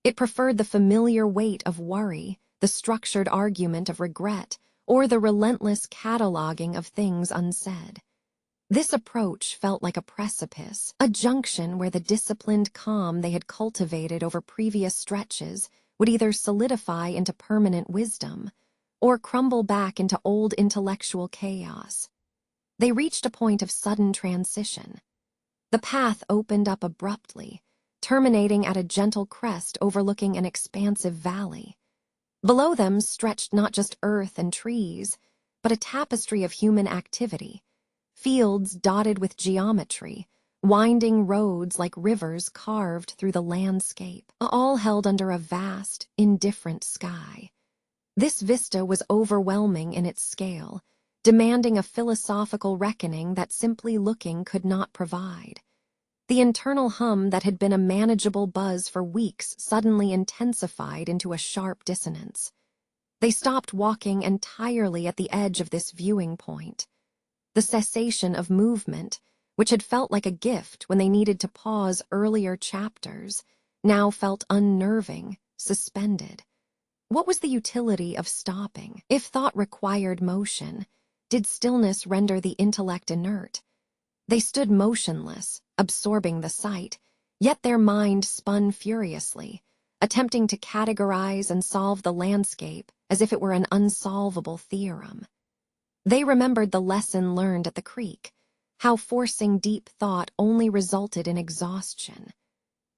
It preferred the familiar weight of worry, the structured argument of regret, or the relentless cataloging of things unsaid. This approach felt like a precipice, a junction where the disciplined calm they had cultivated over previous stretches would either solidify into permanent wisdom or crumble back into old intellectual chaos. They reached a point of sudden transition. The path opened up abruptly, terminating at a gentle crest overlooking an expansive valley. Below them stretched not just earth and trees, but a tapestry of human activity, fields dotted with geometry, winding roads like rivers carved through the landscape, all held under a vast, indifferent sky. This vista was overwhelming in its scale, demanding a philosophical reckoning that simply looking could not provide. The internal hum that had been a manageable buzz for weeks suddenly intensified into a sharp dissonance. They stopped walking entirely at the edge of this viewing point. The cessation of movement, which had felt like a gift when they needed to pause earlier chapters, now felt unnerving, suspended. What was the utility of stopping? If thought required motion, did stillness render the intellect inert? They stood motionless, absorbing the sight, yet their mind spun furiously, attempting to categorize and solve the landscape as if it were an unsolvable theorem. They remembered the lesson learned at the creek, how forcing deep thought only resulted in exhaustion.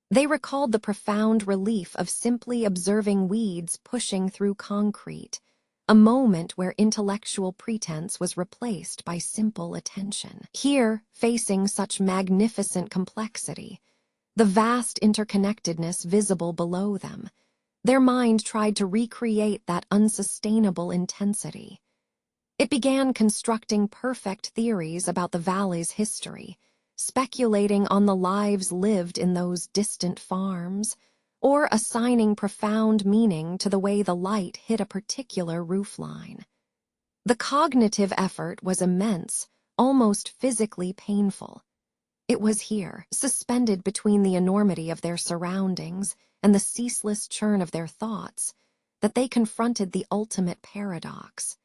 They recalled the profound relief of simply observing weeds pushing through concrete, a moment where intellectual pretense was replaced by simple attention. Here, facing such magnificent complexity, the vast interconnectedness visible below them, their mind tried to recreate that unsustainable intensity. It began constructing perfect theories about the valley's history, speculating on the lives lived in those distant farms, or assigning profound meaning to the way the light hit a particular roofline. The cognitive effort was immense, almost physically painful. It was here, suspended between the enormity of their surroundings and the ceaseless churn of their thoughts, that they confronted the ultimate paradox.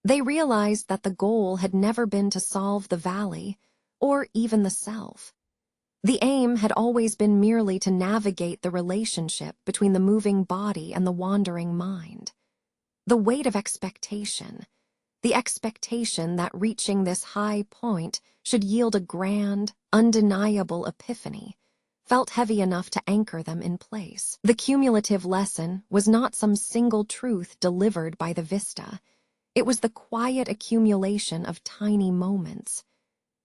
They realized that the goal had never been to solve the valley, or even the self. The aim had always been merely to navigate the relationship between the moving body and the wandering mind. The weight of expectation, the expectation that reaching this high point should yield a grand, undeniable epiphany, felt heavy enough to anchor them in place. The cumulative lesson was not some single truth delivered by the vista. It was the quiet accumulation of tiny moments.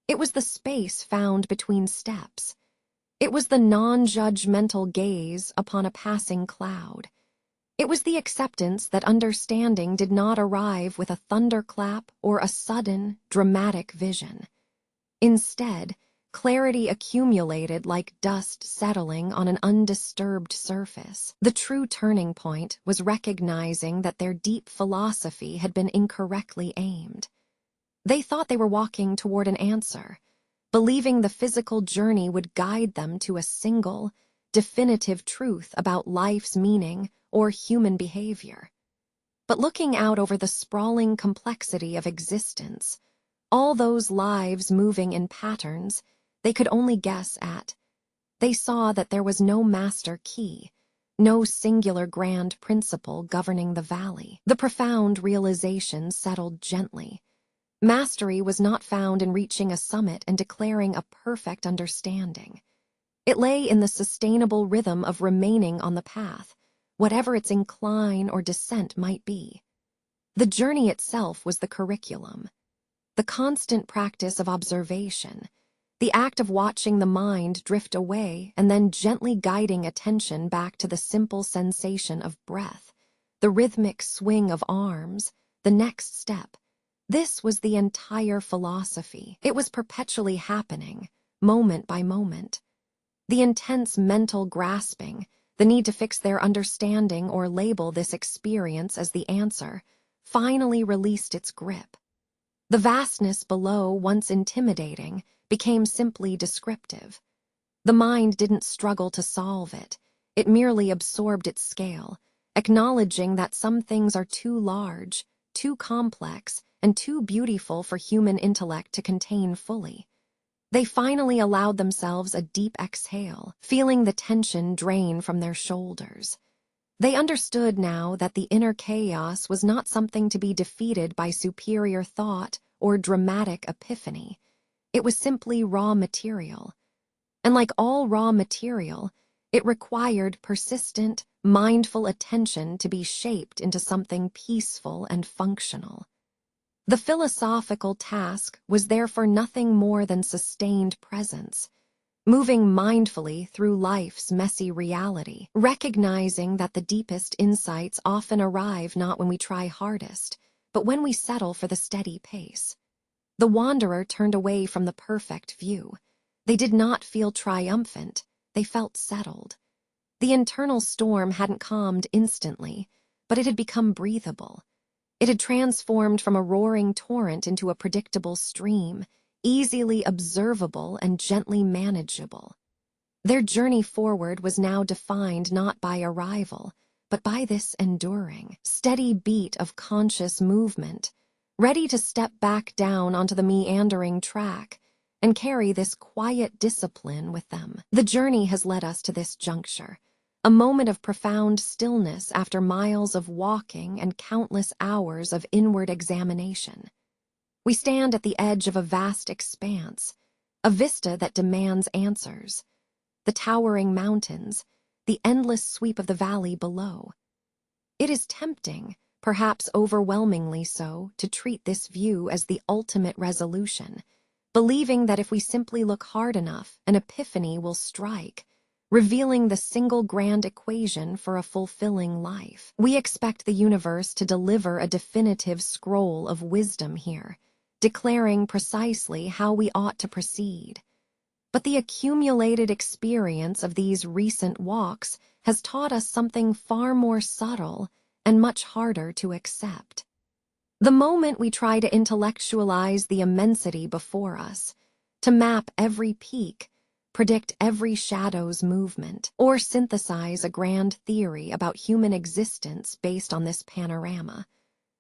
It was the space found between steps. It was the non-judgmental gaze upon a passing cloud. It was the acceptance that understanding did not arrive with a thunderclap or a sudden, dramatic vision. Instead, clarity accumulated like dust settling on an undisturbed surface. The true turning point was recognizing that their deep philosophy had been incorrectly aimed. They thought they were walking toward an answer, believing the physical journey would guide them to a single, definitive truth about life's meaning or human behavior. But looking out over the sprawling complexity of existence, all those lives moving in patterns they could only guess at, they saw that there was no master key, no singular grand principle governing the valley. The profound realization settled gently. Mastery was not found in reaching a summit and declaring a perfect understanding. It lay in the sustainable rhythm of remaining on the path, whatever its incline or descent might be. The journey itself was the curriculum. The constant practice of observation, the act of watching the mind drift away and then gently guiding attention back to the simple sensation of breath, the rhythmic swing of arms, the next step. This was the entire philosophy. It was perpetually happening, moment by moment. The intense mental grasping, the need to fix their understanding or label this experience as the answer, finally released its grip. The vastness below, once intimidating, became simply descriptive. The mind didn't struggle to solve it. It merely absorbed its scale, acknowledging that some things are too large, too complex, and too beautiful for human intellect to contain fully. They finally allowed themselves a deep exhale, feeling the tension drain from their shoulders. They understood now that the inner chaos was not something to be defeated by superior thought or dramatic epiphany. It was simply raw material. And like all raw material, it required persistent, mindful attention to be shaped into something peaceful and functional. The philosophical task was therefore nothing more than sustained presence, moving mindfully through life's messy reality, recognizing that the deepest insights often arrive not when we try hardest, but when we settle for the steady pace. The wanderer turned away from the perfect view. They did not feel triumphant, they felt settled. The internal storm hadn't calmed instantly, but it had become breathable. It had transformed from a roaring torrent into a predictable stream, easily observable and gently manageable. Their journey forward was now defined not by arrival, but by this enduring, steady beat of conscious movement, ready to step back down onto the meandering track and carry this quiet discipline with them. The journey has led us to this juncture, a moment of profound stillness after miles of walking and countless hours of inward examination. We stand at the edge of a vast expanse, a vista that demands answers. The towering mountains, the endless sweep of the valley below. It is tempting, perhaps overwhelmingly so, to treat this view as the ultimate resolution, believing that if we simply look hard enough, an epiphany will strike, revealing the single grand equation for a fulfilling life. We expect the universe to deliver a definitive scroll of wisdom here, declaring precisely how we ought to proceed. But the accumulated experience of these recent walks has taught us something far more subtle and much harder to accept. The moment we try to intellectualize the immensity before us, to map every peak, predict every shadow's movement, or synthesize a grand theory about human existence based on this panorama,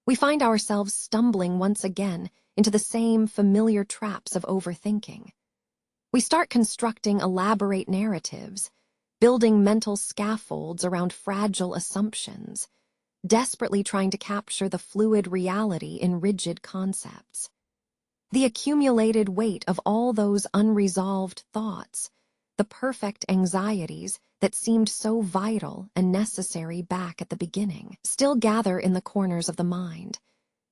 we find ourselves stumbling once again into the same familiar traps of overthinking. We start constructing elaborate narratives, building mental scaffolds around fragile assumptions, desperately trying to capture the fluid reality in rigid concepts. The accumulated weight of all those unresolved thoughts, the perfect anxieties that seemed so vital and necessary back at the beginning, still gather in the corners of the mind.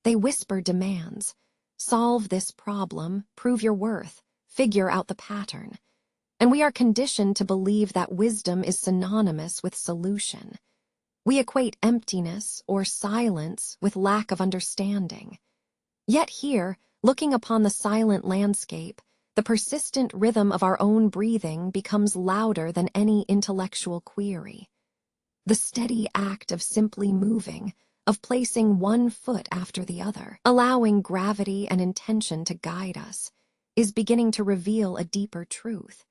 They whisper demands. Solve this problem, prove your worth, figure out the pattern. And we are conditioned to believe that wisdom is synonymous with solution. We equate emptiness or silence with lack of understanding. Yet here, looking upon the silent landscape, the persistent rhythm of our own breathing becomes louder than any intellectual query. The steady act of simply moving, of placing one foot after the other, allowing gravity and intention to guide us, is beginning to reveal a deeper truth.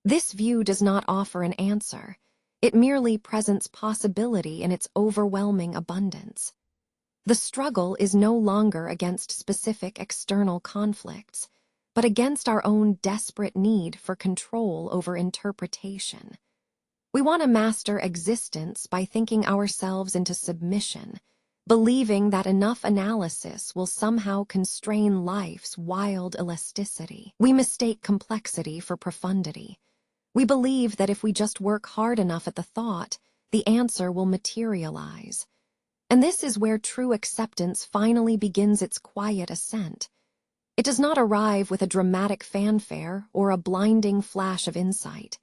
This view does not offer an answer. It merely presents possibility in its overwhelming abundance. The struggle is no longer against specific external conflicts, but against our own desperate need for control over interpretation. We want to master existence by thinking ourselves into submission, believing that enough analysis will somehow constrain life's wild elasticity. We mistake complexity for profundity. We believe that if we just work hard enough at the thought, the answer will materialize. And this is where true acceptance finally begins its quiet ascent. It does not arrive with a dramatic fanfare or a blinding flash of insight.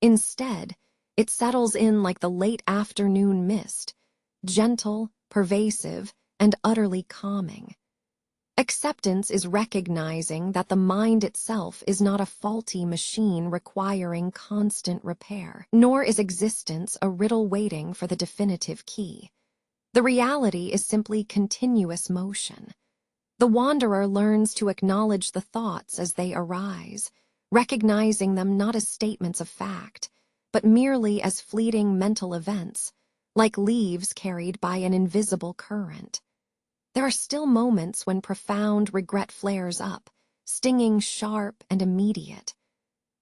Instead, it settles in like the late afternoon mist, gentle, pervasive, and utterly calming. Acceptance is recognizing that the mind itself is not a faulty machine requiring constant repair, nor is existence a riddle waiting for the definitive key. The reality is simply continuous motion. The wanderer learns to acknowledge the thoughts as they arise, recognizing them not as statements of fact, but merely as fleeting mental events, like leaves carried by an invisible current. There are still moments when profound regret flares up, stinging sharp and immediate.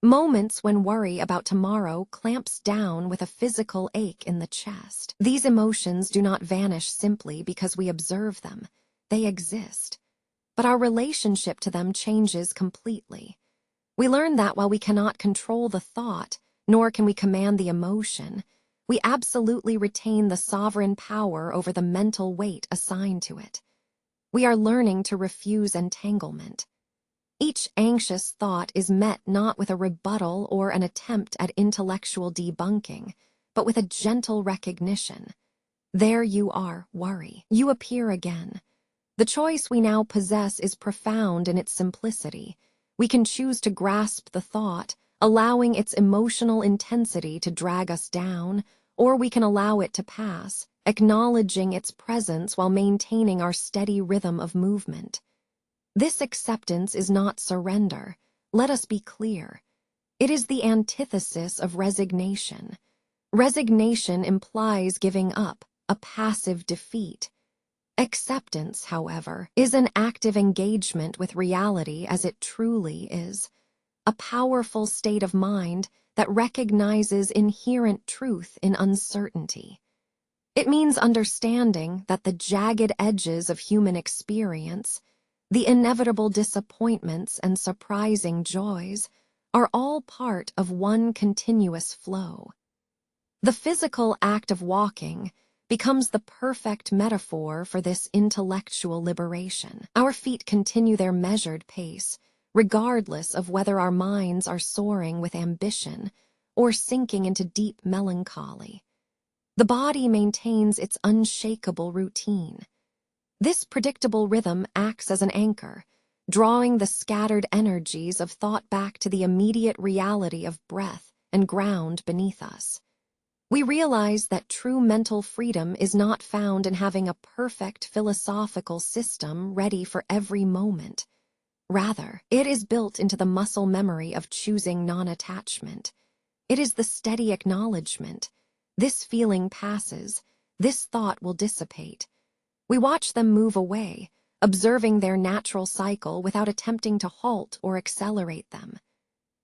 Moments when worry about tomorrow clamps down with a physical ache in the chest. These emotions do not vanish simply because we observe them. They exist. But our relationship to them changes completely. We learn that while we cannot control the thought, nor can we command the emotion, we absolutely retain the sovereign power over the mental weight assigned to it. We are learning to refuse entanglement. Each anxious thought is met not with a rebuttal or an attempt at intellectual debunking, but with a gentle recognition. There you are, worry. You appear again. The choice we now possess is profound in its simplicity. We can choose to grasp the thought, allowing its emotional intensity to drag us down, or we can allow it to pass, acknowledging its presence while maintaining our steady rhythm of movement. This acceptance is not surrender. Let us be clear. It is the antithesis of resignation. Resignation implies giving up, a passive defeat. Acceptance, however, is an active engagement with reality as it truly is, a powerful state of mind that recognizes inherent truth in uncertainty. It means understanding that the jagged edges of human experience, the inevitable disappointments and surprising joys, are all part of one continuous flow. The physical act of walking becomes the perfect metaphor for this intellectual liberation. Our feet continue their measured pace, regardless of whether our minds are soaring with ambition or sinking into deep melancholy. The body maintains its unshakable routine. This predictable rhythm acts as an anchor, drawing the scattered energies of thought back to the immediate reality of breath and ground beneath us. We realize that true mental freedom is not found in having a perfect philosophical system ready for every moment. Rather, it is built into the muscle memory of choosing non-attachment. It is the steady acknowledgement. This feeling passes. This thought will dissipate. We watch them move away, observing their natural cycle without attempting to halt or accelerate them.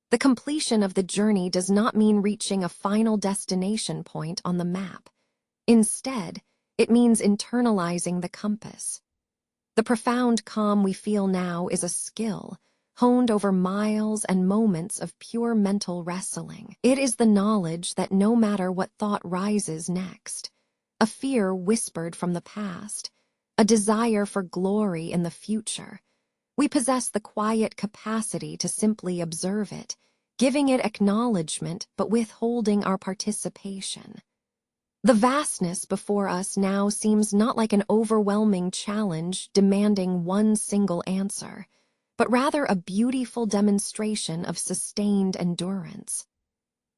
The completion of the journey does not mean reaching a final destination point on the map. Instead, it means internalizing the compass. The profound calm we feel now is a skill, honed over miles and moments of pure mental wrestling. It is the knowledge that no matter what thought rises next, a fear whispered from the past, a desire for glory in the future, we possess the quiet capacity to simply observe it, giving it acknowledgement but withholding our participation. The vastness before us now seems not like an overwhelming challenge demanding one single answer, but rather a beautiful demonstration of sustained endurance.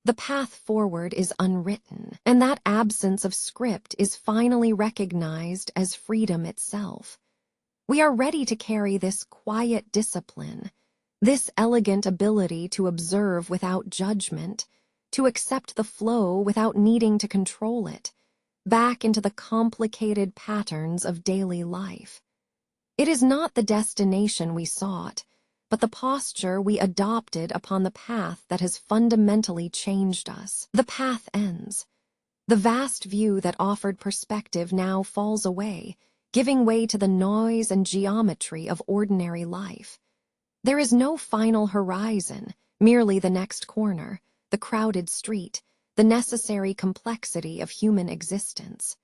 The path forward is unwritten, and that absence of script is finally recognized as freedom itself. We are ready to carry this quiet discipline, this elegant ability to observe without judgment, to accept the flow without needing to control it, back into the complicated patterns of daily life. It is not the destination we sought, but the posture we adopted upon the path that has fundamentally changed us. The path ends. The vast view that offered perspective now falls away, giving way to the noise and geometry of ordinary life. There is no final horizon, merely the next corner, the crowded street, the necessary complexity of human existence.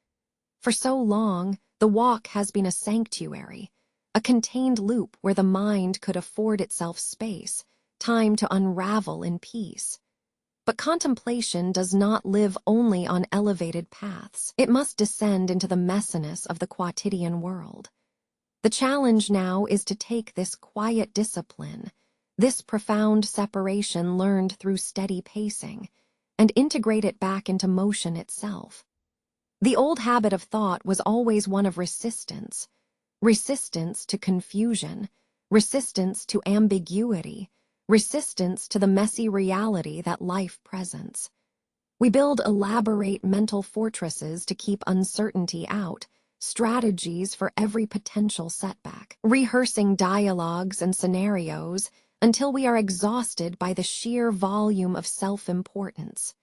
For so long, the walk has been a sanctuary, a contained loop where the mind could afford itself space, time to unravel in peace. But contemplation does not live only on elevated paths. It must descend into the messiness of the quotidian world. The challenge now is to take this quiet discipline, this profound separation learned through steady pacing, and integrate it back into motion itself. The old habit of thought was always one of resistance to confusion, resistance to ambiguity, resistance to the messy reality that life presents. We build elaborate mental fortresses to keep uncertainty out, strategies for every potential setback, rehearsing dialogues and scenarios until we are exhausted by the sheer volume of self-importance.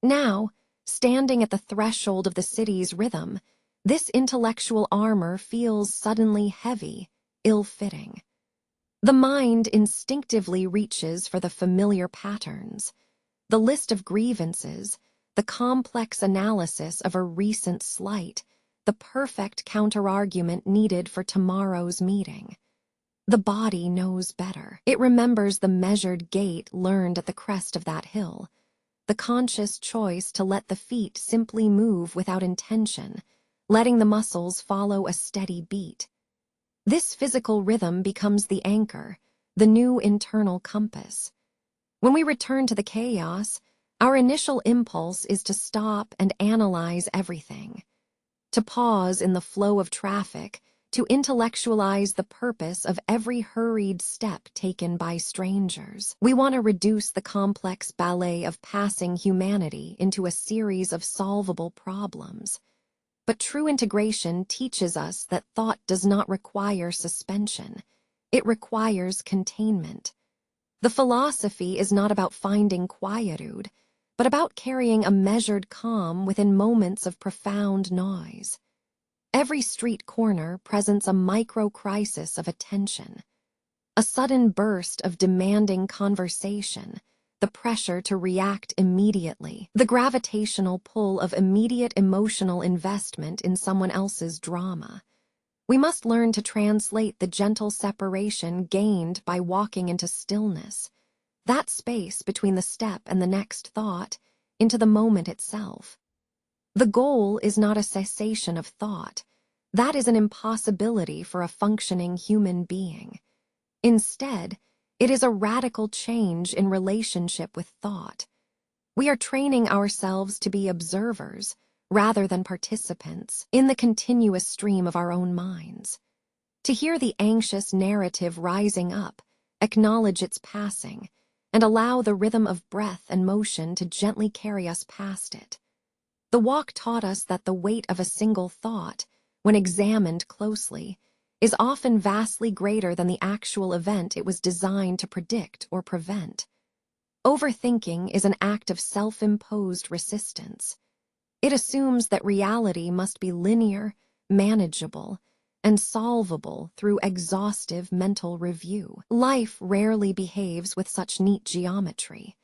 Now, standing at the threshold of the city's rhythm, this intellectual armor feels suddenly heavy, ill-fitting. The mind instinctively reaches for the familiar patterns, the list of grievances, the complex analysis of a recent slight, the perfect counterargument needed for tomorrow's meeting. The body knows better. It remembers the measured gait learned at the crest of that hill, the conscious choice to let the feet simply move without intention, letting the muscles follow a steady beat. This physical rhythm becomes the anchor, the new internal compass. When we return to the chaos, our initial impulse is to stop and analyze everything, to pause in the flow of traffic, to intellectualize the purpose of every hurried step taken by strangers. We want to reduce the complex ballet of passing humanity into a series of solvable problems. But true integration teaches us that thought does not require suspension. It requires containment. The philosophy is not about finding quietude, but about carrying a measured calm within moments of profound noise. Every street corner presents a micro-crisis of attention, a sudden burst of demanding conversation, the pressure to react immediately, the gravitational pull of immediate emotional investment in someone else's drama. We must learn to translate the gentle separation gained by walking into stillness, that space between the step and the next thought, into the moment itself. The goal is not a cessation of thought. That is an impossibility for a functioning human being. Instead, it is a radical change in relationship with thought. We are training ourselves to be observers, rather than participants, in the continuous stream of our own minds. To hear the anxious narrative rising up, acknowledge its passing, and allow the rhythm of breath and motion to gently carry us past it. The walk taught us that the weight of a single thought, when examined closely, is often vastly greater than the actual event it was designed to predict or prevent. Overthinking is an act of self-imposed resistance. It assumes that reality must be linear, manageable, and solvable through exhaustive mental review. Life rarely behaves with such neat geometry.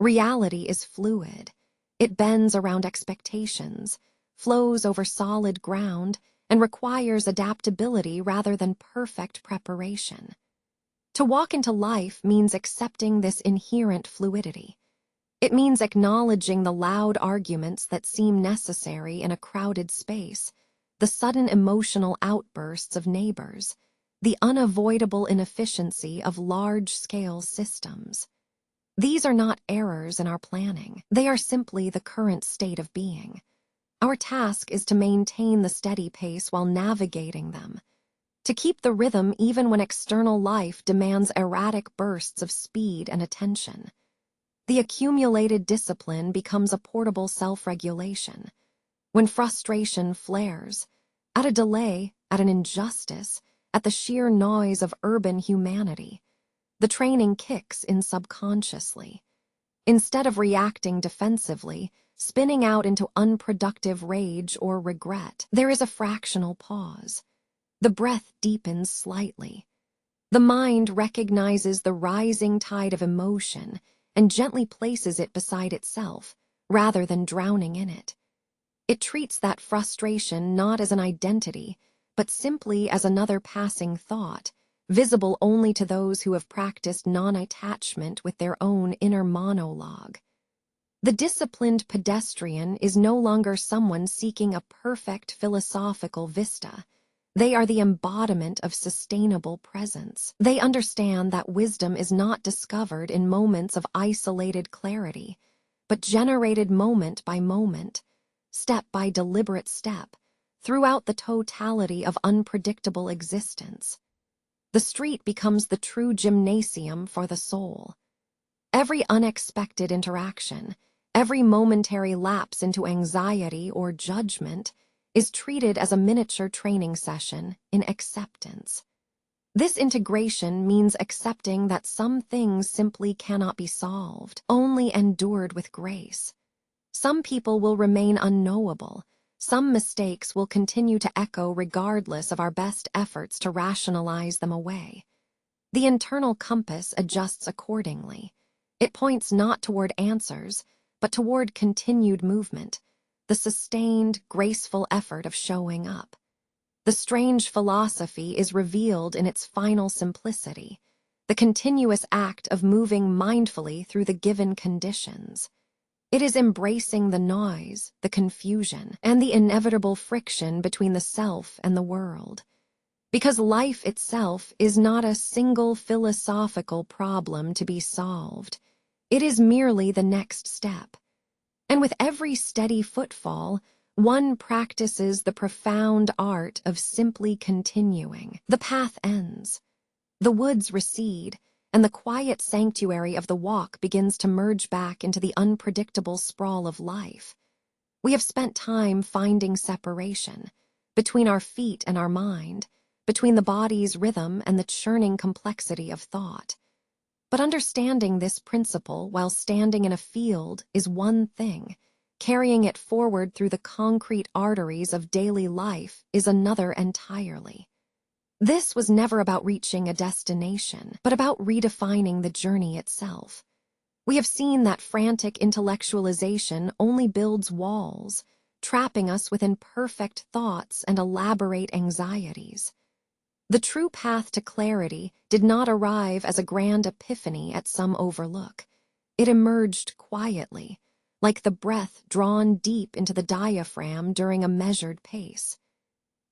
Reality is fluid. It bends around expectations, flows over solid ground, and requires adaptability rather than perfect preparation. To walk into life means accepting this inherent fluidity. It means acknowledging the loud arguments that seem necessary in a crowded space, the sudden emotional outbursts of neighbors, the unavoidable inefficiency of large-scale systems. These are not errors in our planning. They are simply the current state of being. Our task is to maintain the steady pace while navigating them, to keep the rhythm even when external life demands erratic bursts of speed and attention. The accumulated discipline becomes a portable self-regulation. When frustration flares, at a delay, at an injustice, at the sheer noise of urban humanity, The training kicks in subconsciously. Instead of reacting defensively, spinning out into unproductive rage or regret, there is a fractional pause. The breath deepens slightly. The mind recognizes the rising tide of emotion and gently places it beside itself, rather than drowning in it. It treats that frustration not as an identity, but simply as another passing thought, visible only to those who have practiced non-attachment with their own inner monologue. The disciplined pedestrian is no longer someone seeking a perfect philosophical vista. They are the embodiment of sustainable presence. They understand that wisdom is not discovered in moments of isolated clarity, but generated moment by moment, step by deliberate step, throughout the totality of unpredictable existence. The street becomes the true gymnasium for the soul. Every unexpected interaction, every momentary lapse into anxiety or judgment is treated as a miniature training session in acceptance. This integration means accepting that some things simply cannot be solved, only endured with grace. Some people will remain unknowable. Some mistakes will continue to echo regardless of our best efforts to rationalize them away. The internal compass adjusts accordingly. It points not toward answers, but toward continued movement, the sustained, graceful effort of showing up. The strange philosophy is revealed in its final simplicity, the continuous act of moving mindfully through the given conditions. It is embracing the noise, the confusion, and the inevitable friction between the self and the world. Because life itself is not a single philosophical problem to be solved. It is merely the next step. And with every steady footfall, one practices the profound art of simply continuing. The path ends. The woods recede, and the quiet sanctuary of the walk begins to merge back into the unpredictable sprawl of life. We have spent time finding separation, between our feet and our mind, between the body's rhythm and the churning complexity of thought. But understanding this principle while standing in a field is one thing. Carrying it forward through the concrete arteries of daily life is another entirely. This was never about reaching a destination, but about redefining the journey itself. We have seen that frantic intellectualization only builds walls, trapping us within perfect thoughts and elaborate anxieties. The true path to clarity did not arrive as a grand epiphany at some overlook. It emerged quietly, like the breath drawn deep into the diaphragm during a measured pace.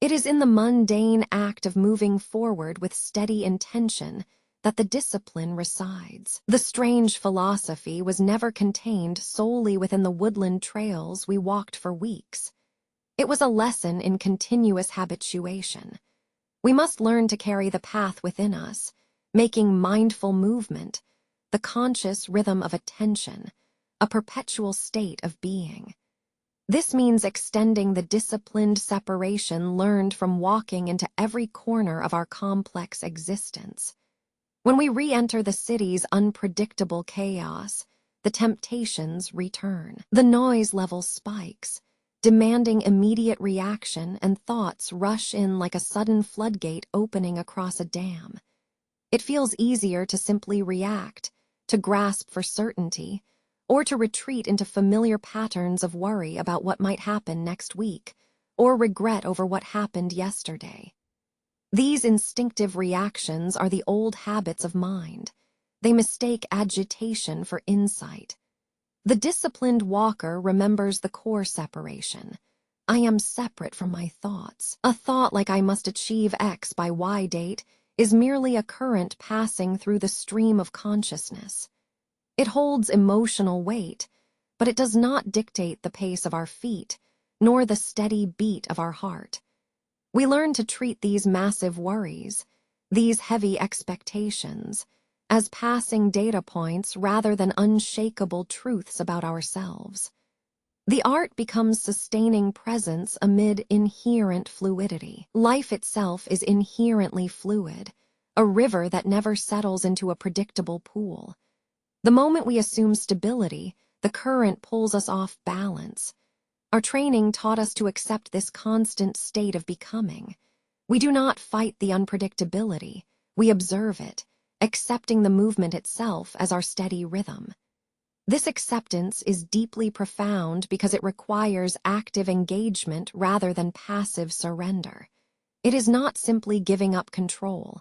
It is in the mundane act of moving forward with steady intention that the discipline resides. The strange philosophy was never contained solely within the woodland trails we walked for weeks. It was a lesson in continuous habituation. We must learn to carry the path within us, making mindful movement, the conscious rhythm of attention, a perpetual state of being. This means extending the disciplined separation learned from walking into every corner of our complex existence. When we re-enter the city's unpredictable chaos, the temptations return. The noise level spikes, demanding immediate reaction, and thoughts rush in like a sudden floodgate opening across a dam. It feels easier to simply react, to grasp for certainty, or to retreat into familiar patterns of worry about what might happen next week, or regret over what happened yesterday. These instinctive reactions are the old habits of mind. They mistake agitation for insight. The disciplined walker remembers the core separation. I am separate from my thoughts. A thought like I must achieve X by Y date is merely a current passing through the stream of consciousness. It holds emotional weight, but it does not dictate the pace of our feet, nor the steady beat of our heart. We learn to treat these massive worries, these heavy expectations, as passing data points rather than unshakable truths about ourselves. The art becomes sustaining presence amid inherent fluidity. Life itself is inherently fluid, a river that never settles into a predictable pool. The moment we assume stability, the current pulls us off balance. Our training taught us to accept this constant state of becoming. We do not fight the unpredictability, we observe it, accepting the movement itself as our steady rhythm. This acceptance is deeply profound because it requires active engagement rather than passive surrender. It is not simply giving up control.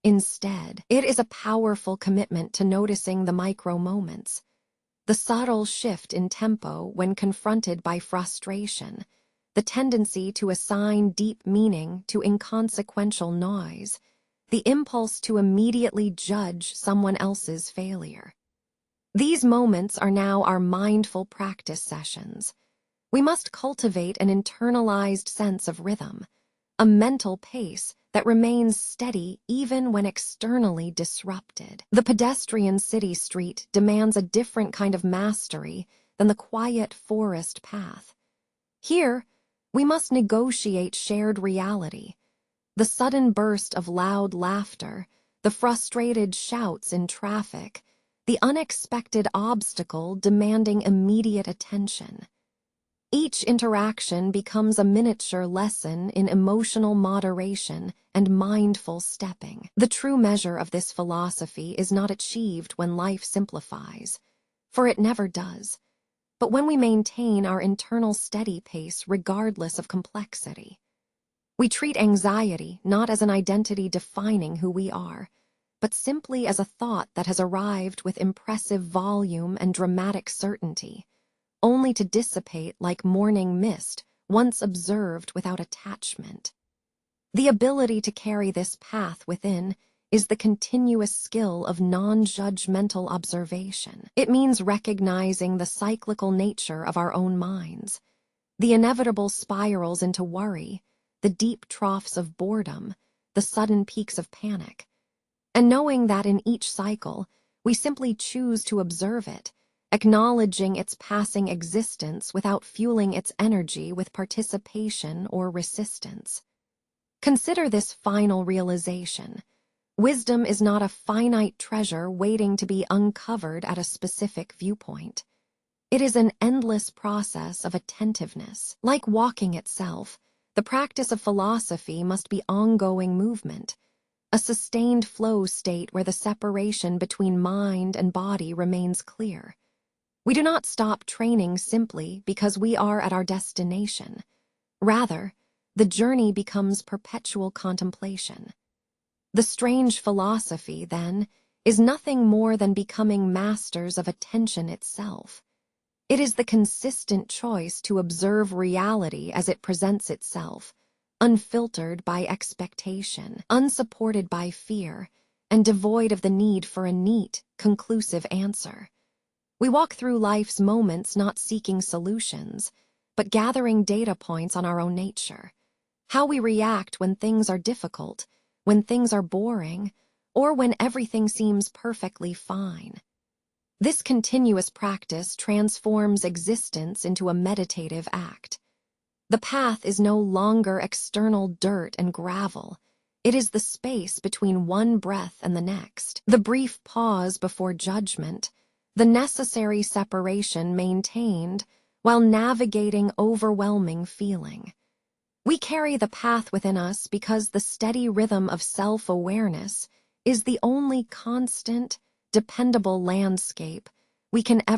Instead, it is a powerful commitment to noticing the micro moments, the subtle shift in tempo when confronted by frustration, the tendency to assign deep meaning to inconsequential noise, the impulse to immediately judge someone else's failure. These moments are now our mindful practice sessions. We must cultivate an internalized sense of rhythm, a mental pace that remains steady even when externally disrupted. The pedestrian city street demands a different kind of mastery than the quiet forest path. Here, we must negotiate shared reality. The sudden burst of loud laughter, the frustrated shouts in traffic, the unexpected obstacle demanding immediate attention. Each interaction becomes a miniature lesson in emotional moderation and mindful stepping. The true measure of this philosophy is not achieved when life simplifies, for it never does, but when we maintain our internal steady pace regardless of complexity. We treat anxiety not as an identity defining who we are, but simply as a thought that has arrived with impressive volume and dramatic certainty, only to dissipate like morning mist once observed without attachment. The ability to carry this path within is the continuous skill of non-judgmental observation. It means recognizing the cyclical nature of our own minds, the inevitable spirals into worry, the deep troughs of boredom, the sudden peaks of panic, and knowing that in each cycle, we simply choose to observe it, acknowledging its passing existence without fueling its energy with participation or resistance. Consider this final realization. Wisdom is not a finite treasure waiting to be uncovered at a specific viewpoint. It is an endless process of attentiveness. Like walking itself, the practice of philosophy must be ongoing movement, a sustained flow state where the separation between mind and body remains clear. We do not stop training simply because we are at our destination. Rather, the journey becomes perpetual contemplation. The strange philosophy, then, is nothing more than becoming masters of attention itself. It is the consistent choice to observe reality as it presents itself, unfiltered by expectation, unsupported by fear, and devoid of the need for a neat, conclusive answer. We walk through life's moments not seeking solutions, but gathering data points on our own nature. How we react when things are difficult, when things are boring, or when everything seems perfectly fine. This continuous practice transforms existence into a meditative act. The path is no longer external dirt and gravel. It is the space between one breath and the next, the brief pause before judgment, the necessary separation maintained while navigating overwhelming feeling. We carry the path within us because the steady rhythm of self-awareness is the only constant, dependable landscape we can ever